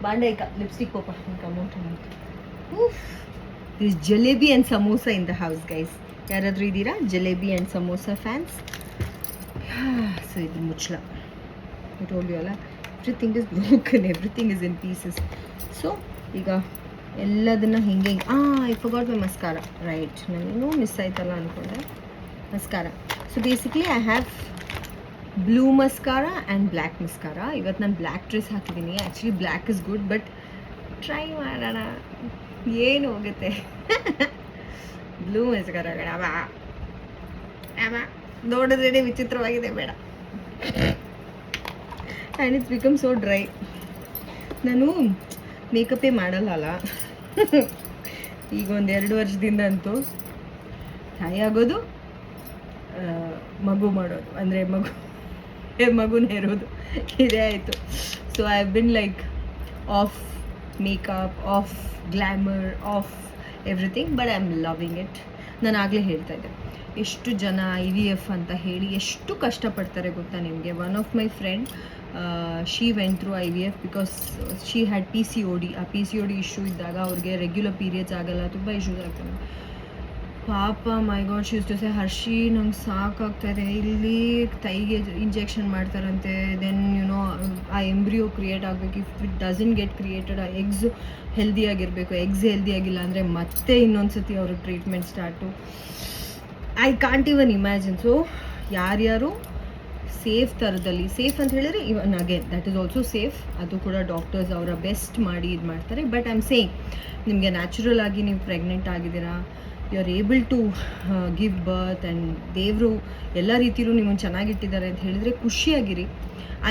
Bandaika lipstick papa come out. Oof, there's jalebi and samosa in the house, guys. Yaradru idira jalebi and samosa fans? So idu muchla, I told you alla, everything is broken, everything is in pieces. So iga ಎಲ್ಲದನ್ನ ಹಿಂಗೆ I forgot my mascara. Right, ನನಗೇನೋ miss ಆಯ್ತಲ್ಲ ಅಂದ್ಕೊಂಡೆ. Mascara. So basically I have blue mascara and black mascara. ಇವತ್ತು ನಾನು black dress ಹಾಕಿದ್ದೀನಿ. Actually black is good, but try ಮಾಡೋಣ. ಏನು ಹೋಗುತ್ತೆ. ಬ್ಲೂ ಮಸ್ಕರ ಬೇಡ ಬಾ ಅಮ್ಮ, ನೋಡಿದ್ರೆ ವಿಚಿತ್ರವಾಗಿದೆ, ಬೇಡ. And it's become so dry. ನಾನು ಮೇಕಪ್ಪೇ ಮಾಡಲ್ಲ ಈಗ ಒಂದು 2 ವರ್ಷದಿಂದ ಅಂತೂ ತಾಯಿ ಆಗೋದು, ಮಗು ಮಾಡೋದು, ಅಂದರೆ ಮಗುನ ಇರೋದು ಇದೇ ಆಯಿತು. So I have been like of makeup, of glamour, of everything, but I am loving it. ನಾನು ಆಗಲೇ ಹೇಳ್ತಾ ಇದ್ದೆ, ಎಷ್ಟು ಜನ IVF ಅಂತ ಹೇಳಿ ಎಷ್ಟು ಕಷ್ಟಪಡ್ತಾರೆ ಗೊತ್ತಾ ನಿಮಗೆ. One of my friend, she went through IVF because she had PCOD. ಆ PCOD ಇಶ್ಯೂ ಇದ್ದಾಗ ಅವ್ರಿಗೆ ರೆಗ್ಯುಲರ್ ಪೀರಿಯಡ್ಸ್ ಆಗಲ್ಲ, ತುಂಬ ಇಶ್ಯೂಸ್ ಆಗ್ತವೆ. ಪಾಪ, my god, she use to say, Harshi ನಂಗೆ ಸಾಕಾಗ್ತಾಯಿದೆ, ಇಲ್ಲಿ ಕೈಗೆ ಇಂಜೆಕ್ಷನ್ ಮಾಡ್ತಾರಂತೆ, ದೆನ್ ಆ ಎಂಬ್ರಿಯೋ ಕ್ರಿಯೇಟ್ ಆಗಬೇಕು. If it doesn't get created, ಆ ಎಗ್ಸ್ ಹೆಲ್ದಿಯಾಗಿರಬೇಕು. ಎಗ್ಸ್ ಹೆಲ್ದಿಯಾಗಿಲ್ಲ ಅಂದರೆ ಮತ್ತೆ ಇನ್ನೊಂದು ಸತಿ ಅವ್ರಿಗೆ treatment start. I can't even imagine. So ಯಾರ್ಯಾರು ಸೇಫ್ ಥರದಲ್ಲಿ, ಸೇಫ್ ಅಂತ ಹೇಳಿದ್ರೆ even again that is also safe, ಅದು ಕೂಡ ಡಾಕ್ಟರ್ಸ್ ಅವರ ಬೆಸ್ಟ್ ಮಾಡಿ ಇದು ಮಾಡ್ತಾರೆ. ಬಟ್ ಐ ಆಮ್ ಸೇಯಿಂಗ್, ನಿಮಗೆ ನ್ಯಾಚುರಲ್ ಆಗಿ ನೀವು ಪ್ರೆಗ್ನೆಂಟ್ ಆಗಿದ್ದೀರಾ, you are able to give birth, and ದೇವರು ಎಲ್ಲ ರೀತಿಯಲ್ಲೂ ನಿಮ್ಮನ್ನು ಚೆನ್ನಾಗಿಟ್ಟಿದ್ದಾರೆ ಅಂತ ಹೇಳಿದರೆ ಖುಷಿಯಾಗಿರಿ.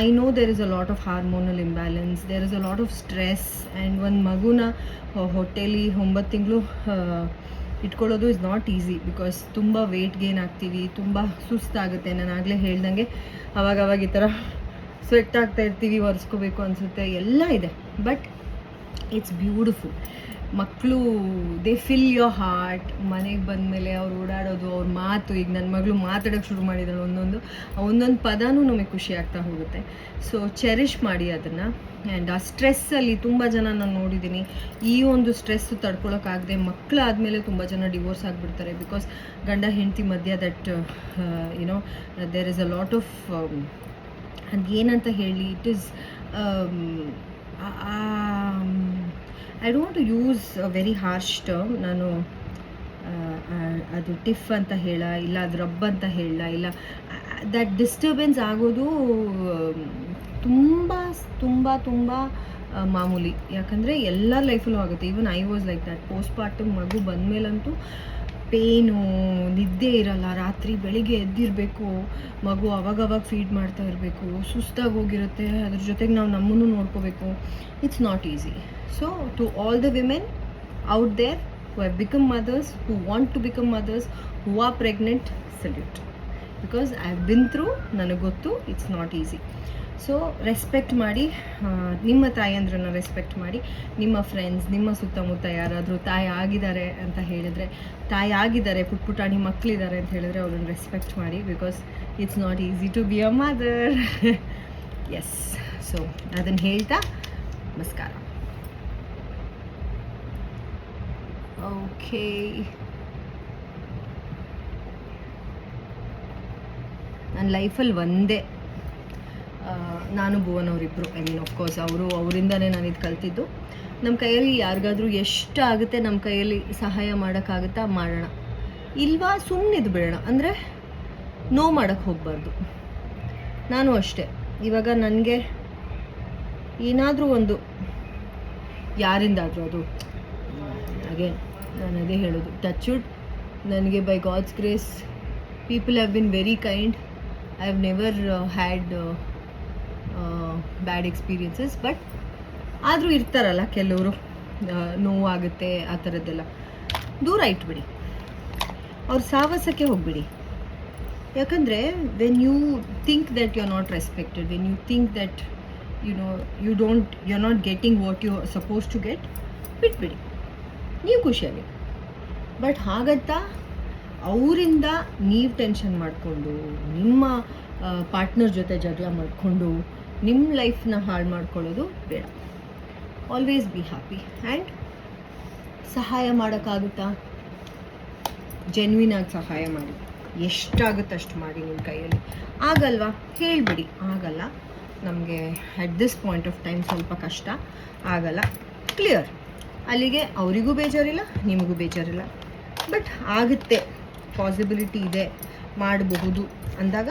I know there is a lot of hormonal imbalance, there is a lot of stress, and ಒಂದು ಮಗುನ ಹೊಟ್ಟೆಲಿ 9 ತಿಂಗಳು ಇಟ್ಕೊಳ್ಳೋದು ಇಸ್ ನಾಟ್ ಈಸಿ. ಬಿಕಾಸ್ ತುಂಬ ವೆಯ್ಟ್ ಗೇನ್ ಆಗ್ತೀವಿ, ತುಂಬ ಸುಸ್ತಾಗುತ್ತೆ. ನಾನು ಆಗಲೇ ಹೇಳ್ದಂಗೆ ಅವಾಗವಾಗ ಈ ಥರ ಸ್ವೆಟ್ ಆಗ್ತಾ ಇರ್ತೀವಿ, ಒರೆಸ್ಕೋಬೇಕು ಅನಿಸುತ್ತೆ, ಎಲ್ಲ ಇದೆ. But it's beautiful. ಮಕ್ಕಳು ದೇ ಫಿಲ್ ಯೋರ್ ಹಾರ್ಟ್. ಮನೆಗೆ ಬಂದಮೇಲೆ ಅವ್ರು ಓಡಾಡೋದು, ಅವ್ರ ಮಾತು, ಈಗ ನನ್ನ ಮಗಳು ಮಾತಾಡೋಕ್ಕೆ ಶುರು ಮಾಡಿದಾಳೆ, ಒಂದೊಂದು ಪದನೂ ನಮಗೆ ಖುಷಿ ಆಗ್ತಾ ಹೋಗುತ್ತೆ. ಸೊ ಚೆರಿಷ್ ಮಾಡಿ ಅದನ್ನು. ಆ್ಯಂಡ್ ಆ ಸ್ಟ್ರೆಸ್ಸಲ್ಲಿ ತುಂಬ ಜನ ನಾನು ನೋಡಿದ್ದೀನಿ, ಈ ಒಂದು ಸ್ಟ್ರೆಸ್ಸು ತಡ್ಕೊಳಕ್ಕಾಗದೆ ಮಕ್ಕಳಾದಮೇಲೆ ತುಂಬ ಜನ ಡಿವೋರ್ಸ್ ಆಗಿಬಿಡ್ತಾರೆ. ಬಿಕಾಸ್ ಗಂಡ ಹೆಂಡತಿ ಮಧ್ಯ that there is a lot of ಅದೇನಂತ ಹೇಳಿ, it is I don't use a very harsh term. ನಾನು ಅದು ಟಿಫ್ ಅಂತ ಇಲ್ಲ ಅದು ರಬ್ ಅಂತ ಇಲ್ಲ ದಟ್ ಡಿಸ್ಟರ್ಬೆನ್ಸ್ ಆಗೋದು ತುಂಬ ತುಂಬ ತುಂಬ ಮಾಮೂಲಿ. ಯಾಕಂದರೆ ಎಲ್ಲರ ಲೈಫಲ್ಲೂ ಆಗುತ್ತೆ. Even I was like that. Postpartum ಮಗು ಬಂದಮೇಲಂತೂ ಪೇನು, ನಿದ್ದೆ ಇರಲ್ಲ, ರಾತ್ರಿ ಬೆಳಿಗ್ಗೆ ಎದ್ದಿರಬೇಕು, ಮಗು ಅವಾಗವಾಗ ಫೀಡ್ ಮಾಡ್ತಾ ಇರಬೇಕು, ಸುಸ್ತಾಗಿ ಹೋಗಿರುತ್ತೆ, ಅದ್ರ ಜೊತೆಗೆ ನಾವು ನಮ್ಮನ್ನು ನೋಡ್ಕೋಬೇಕು. It's not easy. So to all the women out there who have become mothers, who want to become mothers, who are pregnant, salute. Because I have been through, ನನಗೆ ಗೊತ್ತು, it's not easy. So respect ಮಾಡಿ, ನಿಮ್ಮ ತಾಯಂದ್ರನ್ನ respect ಮಾಡಿ. ನಿಮ್ಮ friends, ನಿಮ್ಮ ಸುತ್ತಮುತ್ತ ಯಾರಾದರೂ ತಾಯಿ ಆಗಿದ್ದಾರೆ ಅಂತ ಹೇಳಿದರೆ, ತಾಯಿ ಆಗಿದ್ದಾರೆ, ಪುಟ್ಟಾಣಿ ಮಕ್ಕಳಿದ್ದಾರೆ ಅಂತ ಹೇಳಿದ್ರೆ ಅವ್ರನ್ನ ರೆಸ್ಪೆಕ್ಟ್ ಮಾಡಿ. Because it's not easy to be a mother. Yes. So ಅದನ್ನು ಹೇಳ್ತಾ ನಮಸ್ಕಾರ. ಓಕೆ, ನನ್ನ ಲೈಫಲ್ಲಿ ಒಂದೇ, ನಾನು ಭುವನ್ ಅವರಿಬ್ಬರು, ಐ ಮೀನ್ ಆಫ್ಕೋರ್ಸ್ ಅವರಿಂದನೇ ನಾನು ಇದು ಕಲ್ತಿದ್ದು. ನಮ್ಮ ಕೈಯಲ್ಲಿ ಯಾರಿಗಾದ್ರೂ ಎಷ್ಟು ಆಗುತ್ತೆ, ನಮ್ಮ ಕೈಯಲ್ಲಿ ಸಹಾಯ ಮಾಡೋಕ್ಕಾಗುತ್ತಾ ಮಾಡೋಣ, ಇಲ್ವಾ ಸುಮ್ಮನಿದ್ದು ಬಿಡೋಣ. ಅಂದರೆ ನೋವು ಮಾಡೋಕ್ಕೆ ಹೋಗಬಾರ್ದು. ನಾನು ಅಷ್ಟೇ, ಇವಾಗ ನನಗೆ ಏನಾದರೂ ಒಂದು ಯಾರಿಂದಾದರೂ, ಅದು ಅಗೇನ್ ನಾನು ಅದೇ ಹೇಳೋದು, ಟಚ್ ವುಡ್, ನನಗೆ by God's grace people have been very kind. I have never had bad experiences. But ಆದರೂ ಇರ್ತಾರಲ್ಲ ಕೆಲವರು, ನೋವಾಗುತ್ತೆ ಆ ಥರದ್ದೆಲ್ಲ, ದೂರ ಇಟ್ಬಿಡಿ, ಅವ್ರ ಸಾಹಸಕ್ಕೆ ಹೋಗ್ಬಿಡಿ. ಯಾಕಂದರೆ when you think that you are not respected, when you think that you are not getting what you suppose to get, ಬಿಟ್ಬಿಡಿ, ನೀವು ಖುಷಿಯಾಗಿ. ಬಟ್ ಹಾಗತ್ತಾ ಅವರಿಂದ ನೀವು ಟೆನ್ಷನ್ ಮಾಡಿಕೊಂಡು, ನಿಮ್ಮ ಪಾರ್ಟ್ನರ್ ಜೊತೆ ಜಗಳ ಮಾಡಿಕೊಂಡು ನಿಮ್ಮ ಲೈಫ್ನ ಹಾಳು ಮಾಡ್ಕೊಳ್ಳೋದು ಬೇಡ. Always be happy. ಆ್ಯಂಡ್ ಸಹಾಯ ಮಾಡೋಕ್ಕಾಗುತ್ತಾ, ಜೆನ್ವಿನಾಗಿ ಸಹಾಯ ಮಾಡಿ, ಎಷ್ಟಾಗುತ್ತೆ ಅಷ್ಟು ಮಾಡಿ ನಿಮ್ಮ ಕೈಯಲ್ಲಿ. ಆಗಲ್ವಾ ಹೇಳಿಬಿಡಿ, ಆಗಲ್ಲ ನಮಗೆ at this point of time ಸ್ವಲ್ಪ ಕಷ್ಟ, ಆಗಲ್ಲ, ಕ್ಲಿಯರ್. ಅಲ್ಲಿಗೆ ಅವರಿಗೂ ಬೇಜಾರಿಲ್ಲ, ನಿಮಗೂ ಬೇಜಾರಿಲ್ಲ. ಬಟ್ ಆಗುತ್ತೆ, ಪಾಸಿಬಿಲಿಟಿ ಇದೆ, ಮಾಡಬಹುದು ಅಂದಾಗ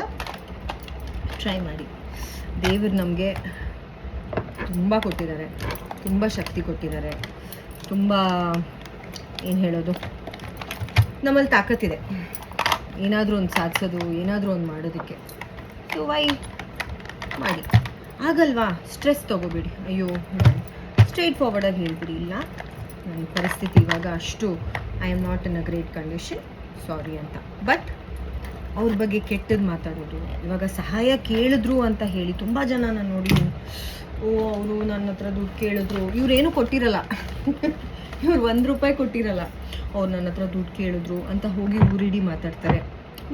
ಟ್ರೈ ಮಾಡಿ. ದೇವರು ನಮಗೆ ತುಂಬ ಕೊಟ್ಟಿದ್ದಾರೆ, ತುಂಬ ಶಕ್ತಿ ಕೊಟ್ಟಿದ್ದಾರೆ. ತುಂಬ ಏನು ಹೇಳೋದು, ನಮ್ಮಲ್ಲಿ ತಾಕತ್ತಿದೆ ಏನಾದರೂ ಒಂದು ಸಾಧಿಸೋದು, ಏನಾದರೂ ಒಂದು ಮಾಡೋದಕ್ಕೆ. ಸೊ ವೈ ಮಾಡಿ, ಆಗಲ್ವಾ ಸ್ಟ್ರೆಸ್ ತೊಗೋಬೇಡಿ. ಅಯ್ಯೋ ಸ್ಟ್ರೈಟ್ ಫಾರ್ವರ್ಡಾಗಿ ಹೇಳ್ಬಿಡಿ, ಇಲ್ಲ ನನ್ನ ಪರಿಸ್ಥಿತಿ ಇವಾಗ ಅಷ್ಟು I am not in a great condition, sorry ಅಂತ. ಬಟ್ ಅವ್ರ ಬಗ್ಗೆ ಕೆಟ್ಟದ್ದು ಮಾತಾಡೋದು, ಇವಾಗ ಸಹಾಯ ಕೇಳಿದ್ರು ಅಂತ ಹೇಳಿ ತುಂಬ ಜನ ನಾನು ನೋಡಿದ್ದೀನಿ. ಅವರು ನನ್ನ ಹತ್ರ ದುಡ್ಡು ಕೇಳಿದ್ರು, ಇವ್ರೇನು ಕೊಟ್ಟಿರಲ್ಲ ಇವ್ರು 1 ರೂಪಾಯಿ ಕೊಟ್ಟಿರಲ್ಲ, ಅವ್ರು ನನ್ನ ಹತ್ರ ದುಡ್ಡು ಕೇಳಿದ್ರು ಅಂತ ಹೋಗಿ ಊರಿಡಿ ಮಾತಾಡ್ತಾರೆ.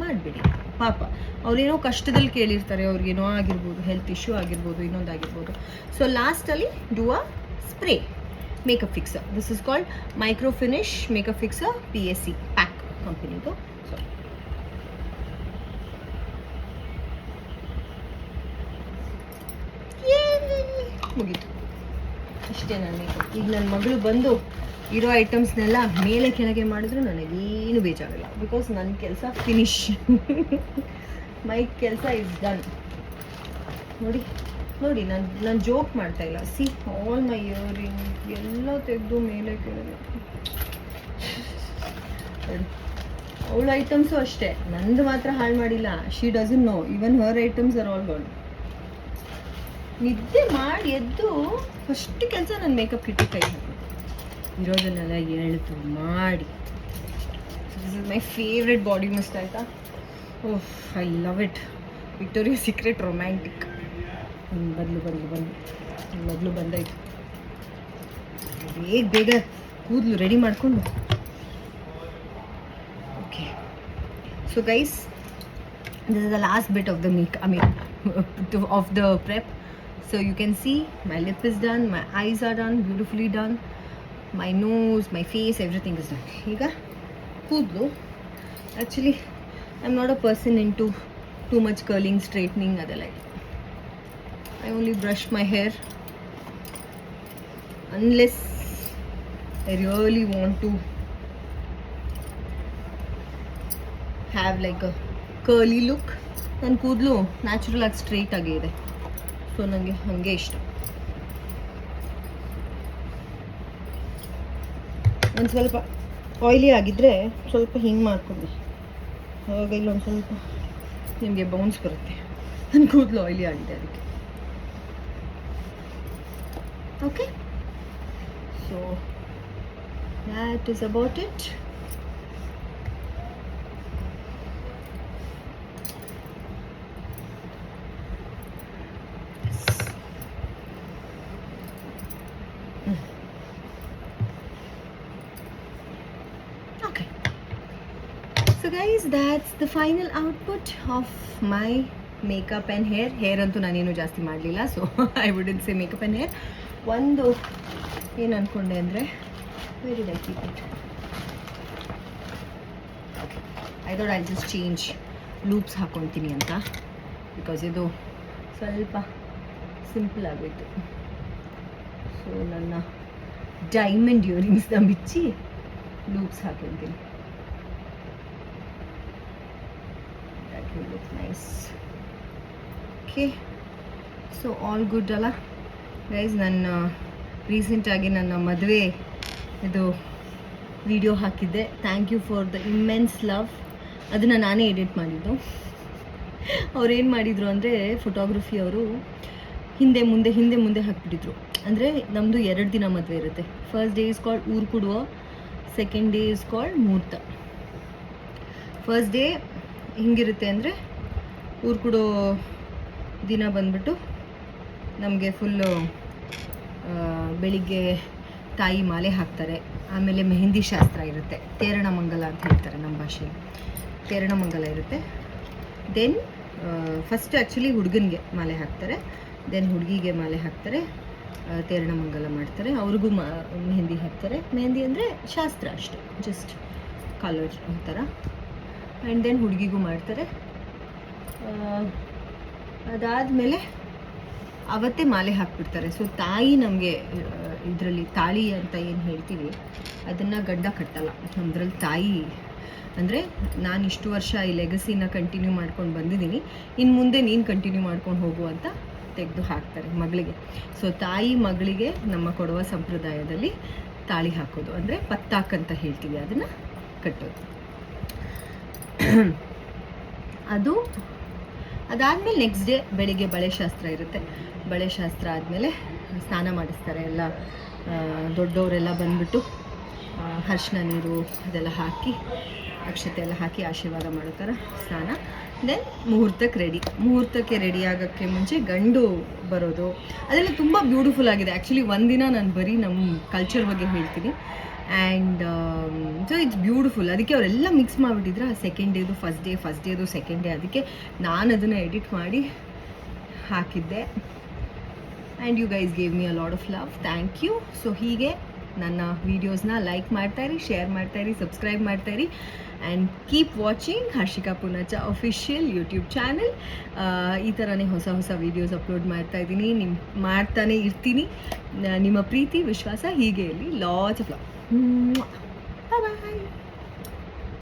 ಮಾಡಬೇಡಿ ಪಾಪ, ಅವ್ರೇನೋ ಕಷ್ಟದಲ್ಲಿ ಕೇಳಿರ್ತಾರೆ, ಅವ್ರಿಗೇನೋ ಆಗಿರ್ಬೋದು, ಹೆಲ್ತ್ ಇಶ್ಯೂ ಆಗಿರ್ಬೋದು, ಇನ್ನೊಂದಾಗಿರ್ಬೋದು. ಸೊ ಲಾಸ್ಟಲ್ಲಿ do a spray makeup fixer. This is called micro finish makeup fixer, PSC pack ಕಂಪನಿದು. ಸೊ ಮುಗೀತು, ಅಷ್ಟೇ ನನ್ನ ಮೇಕಪ್. ಈಗ ನನ್ನ ಮಗಳು ಬಂದು ಇರೋ ಐಟಮ್ಸ್ನೆಲ್ಲ ಮೇಲೆ ಕೆಳಗೆ ಮಾಡಿದ್ರು ನನಗೇನು ಬೇಜಾರಿಲ್ಲ, ಬಿಕಾಸ್ ನನ್ನ ಕೆಲಸ ಫಿನಿಶ್ ಮೈ ಕೆಲಸ ಇಸ್ ಡನ್. ನೋಡಿ ನೋಡಿ, ನಾನು ಜೋಕ್ ಮಾಡ್ತಾ ಇಲ್ಲ. ಸಿ ಆಲ್ ಮೈ ಇಯರಿಂಗ್ ಎಲ್ಲ ತೆಗೆದು ಮೇಲೆ ಕೆಳಗೆ. ಅವಳ ಐಟಮ್ಸು ಅಷ್ಟೇ, ನಂದು ಮಾತ್ರ ಹಾಳು ಮಾಡಿಲ್ಲ. She doesn't know, even Har items are all gone. ನಿದ್ದೆ ಮಾಡಿ ಎದ್ದು ಫಸ್ಟ್ ಕೆಲಸ ನನ್ನ ಮೇಕಪ್ ಕಿಟ್ಟಿ ಕೈ ಹಾಕೋದು, ಇರೋದನ್ನೆಲ್ಲ ಎಳೆದು ಮಾಡಿ. This is my favourite body mist ಆಯಿತಾ. Oh I love it. Victoria secret romantic. ಮೊದಲು ಬಂದಾಯ್ತು. ಬೇಗ ಕೂದಲು ರೆಡಿ ಮಾಡಿಕೊಂಡು. Okay, so guys, this is the last bit of the of the prep. So you can see my lip is done, my eyes are done, beautifully done, my nose, my face, everything is done. ಈಗ ಕೂದಲು, actually I'm not a person into too much curling, straightening, ಅದೆಲ್ಲ. I only brush my hair unless I really want to have like a curly look. ನನ್ನ ಕೂದಲು natural ಆಗಿ straight ಆಗೇ ಇದೆ, so ನನಗೆ ಹಾಗೆ ಇಷ್ಟ. ಒಂದು ಸ್ವಲ್ಪ ಆಯಿಲಿ ಆಗಿದ್ದರೆ ಸ್ವಲ್ಪ ಹಿಂಗೆ ಮಾಡಿಕೊಂಡೆ, ಆವಾಗ ಇಲ್ಲೊಂದು ಸ್ವಲ್ಪ ನಿಮಗೆ ಬೌನ್ಸ್ ಬರುತ್ತೆ. ನನ್ನ ಕೂದಲು ಆಯಿಲಿ ಆಗಿದೆ ಅದಕ್ಕೆ. Okay, so that is about it. Yes. Okay, so guys, that's the final output of my makeup and hair ಅಂತೂ ನಾನೇನು ಜಾಸ್ತಿ ಮಾಡಲಿಲ್ಲ, so I wouldn't say makeup and hair. ಒಂದು ಏನು ಅಂದ್ಕೊಂಡೆ ಅಂದರೆ, where did I keep it? I thought I just change loops ಹಾಕ್ಕೊತೀನಿ ಅಂತ, ಬಿಕಾಸ್ ಇದು ಸ್ವಲ್ಪ ಸಿಂಪಲ್ ಆಗೋಯ್ತು. ಸೊ ನನ್ನ ಡೈಮಂಡ್ ಇಯರಿಂಗ್ಸ್ನ ಬಿಚ್ಚಿ ಲೂಪ್ಸ್ ಹಾಕ್ಕೊತೀನಿ. That will look nice. Okay, so all good ಅಲ್ಲ ಗೈಸ್. ನಾನು ರೀಸೆಂಟಾಗಿ ನನ್ನ ಮದುವೆ ಇದು ವಿಡಿಯೋ ಹಾಕಿದ್ದೆ. Thank you for the immense love. ಅದನ್ನು ನಾನೇ ಎಡಿಟ್ ಮಾಡಿದ್ದು. ಅವ್ರೇನು ಮಾಡಿದರು ಅಂದರೆ, ಫೋಟೋಗ್ರಫಿ ಅವರು ಹಿಂದೆ ಮುಂದೆ ಹಾಕ್ಬಿಟ್ಟಿದ್ರು. ಅಂದರೆ ನಮ್ಮದು 2 ದಿನ ಮದುವೆ ಇರುತ್ತೆ. ಫಸ್ಟ್ ಡೇ ಇಸ್ ಕಾಲ್ಡ್ ಊರು ಕೊಡುವ, ಸೆಕೆಂಡ್ ಡೇ ಇಸ್ ಕಾಲ್ಡ್ ಮುಹೂರ್ತ. ಫಸ್ಟ್ ಡೇ ಹಿಂಗಿರುತ್ತೆ ಅಂದರೆ, ಊರು ಕೊಡೋ ದಿನ ಬಂದ್ಬಿಟ್ಟು ನಮಗೆ ಫುಲ್ಲು ಬೆಳಿಗ್ಗೆ ತಾಯಿ ಮಾಲೆ ಹಾಕ್ತಾರೆ. ಆಮೇಲೆ ಮೆಹಂದಿ ಶಾಸ್ತ್ರ ಇರುತ್ತೆ, ತೇರಣ ಮಂಗಲ ಅಂತ ಹೇಳ್ತಾರೆ ನಮ್ಮ ಭಾಷೆಯಲ್ಲಿ. ತೇರಣ ಮಂಗಲ ಇರುತ್ತೆ. ದೆನ್ ಫಸ್ಟ್ ಆ್ಯಕ್ಚುಲಿ ಹುಡುಗನಿಗೆ ಮಾಲೆ ಹಾಕ್ತಾರೆ, ದೆನ್ ಹುಡುಗಿಗೆ ಮಾಲೆ ಹಾಕ್ತಾರೆ, ತೇರಣ ಮಂಗಲ ಮಾಡ್ತಾರೆ, ಅವ್ರಿಗೂ ಮೆಹಂದಿ ಹಾಕ್ತಾರೆ. ಮೆಹಂದಿ ಅಂದರೆ ಶಾಸ್ತ್ರ ಅಷ್ಟೇ, ಜಸ್ಟ್ ಕಲರ್ ಥರ. ಆ್ಯಂಡ್ ದೆನ್ ಹುಡುಗಿಗೂ ಮಾಡ್ತಾರೆ. ಅದಾದಮೇಲೆ ಅವತ್ತೇ ಮಾಲೆ ಹಾಕ್ಬಿಡ್ತಾರೆ. ಸೊ ತಾಯಿ ನಮಗೆ ಇದರಲ್ಲಿ ತಾಳಿ ಅಂತ ಏನು ಹೇಳ್ತೀವಿ, ಅದನ್ನು ಗಂಡ ಕಟ್ಟಲ್ಲ. ನಮ್ಮದ್ರಲ್ಲಿ ತಾಯಿ ಅಂದರೆ, ನಾನು ಇಷ್ಟು ವರ್ಷ ಈ ಲೆಗಸಿನ ಕಂಟಿನ್ಯೂ ಮಾಡ್ಕೊಂಡು ಬಂದಿದ್ದೀನಿ, ಇನ್ನು ಮುಂದೆ ನೀನು ಕಂಟಿನ್ಯೂ ಮಾಡ್ಕೊಂಡು ಹೋಗು ಅಂತ ತೆಗೆದು ಹಾಕ್ತಾರೆ ಮಗಳಿಗೆ. ಸೊ ತಾಯಿ ಮಗಳಿಗೆ ನಮ್ಮ ಕೊಡುವ ಸಂಪ್ರದಾಯದಲ್ಲಿ ತಾಳಿ ಹಾಕೋದು, ಅಂದರೆ ಪತ್ತಾಕ್ ಅಂತ ಹೇಳ್ತೀವಿ, ಅದನ್ನು ಕಟ್ಟೋದು. ಅದಾದಮೇಲೆ ನೆಕ್ಸ್ಟ್ ಡೇ ಬೆಳಿಗ್ಗೆ ಬಳೆಶಾಸ್ತ್ರ ಇರುತ್ತೆ. ಬಳೆಶಾಸ್ತ್ರ ಆದಮೇಲೆ ಸ್ನಾನ ಮಾಡಿಸ್ತಾರೆ ಎಲ್ಲ, ದೊಡ್ಡವರೆಲ್ಲ ಬಂದುಬಿಟ್ಟು ಅರಿಶಿನ ನೀರು ಅದೆಲ್ಲ ಹಾಕಿ, ಅಕ್ಷತೆ ಎಲ್ಲ ಹಾಕಿ ಆಶೀರ್ವಾದ ಮಾಡೋ ಥರ ಸ್ನಾನ. ದೆನ್ ಮುಹೂರ್ತಕ್ಕೆ ರೆಡಿ ಆಗೋಕ್ಕೆ ಮುಂಚೆ ಗಂಡು ಬರೋದು, ಅದೆಲ್ಲ ತುಂಬ ಬ್ಯೂಟಿಫುಲ್ ಆಗಿದೆ. ಆ್ಯಕ್ಚುಲಿ ಒಂದಿನ ನಾನು ಬರೀ ನಮ್ಮ ಕಲ್ಚರ್ ಬಗ್ಗೆ ಹೇಳ್ತೀನಿ. And so it's beautiful. ಅದಕ್ಕೆ ಅವರೆಲ್ಲ ಮಿಕ್ಸ್ ಮಾಡಿಬಿಟ್ಟಿದ್ರೆ ಸೆಕೆಂಡ್ ಡೇದು ಫಸ್ಟ್ ಡೇದು ಸೆಕೆಂಡ್ ಡೇ, ಅದಕ್ಕೆ ನಾನು ಅದನ್ನು ಎಡಿಟ್ ಮಾಡಿ ಹಾಕಿದ್ದೆ. And you guys gave me a lot of love, thank you. So ಹೀಗೆ ನನ್ನ ವೀಡಿಯೋಸ್ನ ಲೈಕ್ ಮಾಡ್ತಾಯಿರಿ, ಶೇರ್ ಮಾಡ್ತಾಯಿರಿ, ಸಬ್ಸ್ಕ್ರೈಬ್ ಮಾಡ್ತಾಯಿರಿ. And keep watching Harshika Poonacha official YouTube channel. ಈ ಥರನೇ ಹೊಸ ವೀಡಿಯೋಸ್ ಅಪ್ಲೋಡ್ ಮಾಡ್ತಾನೇ ಇರ್ತೀನಿ. ನಿಮ್ಮ ಪ್ರೀತಿ ವಿಶ್ವಾಸ ಹೀಗೆ ಇರಲಿ. Lots of love.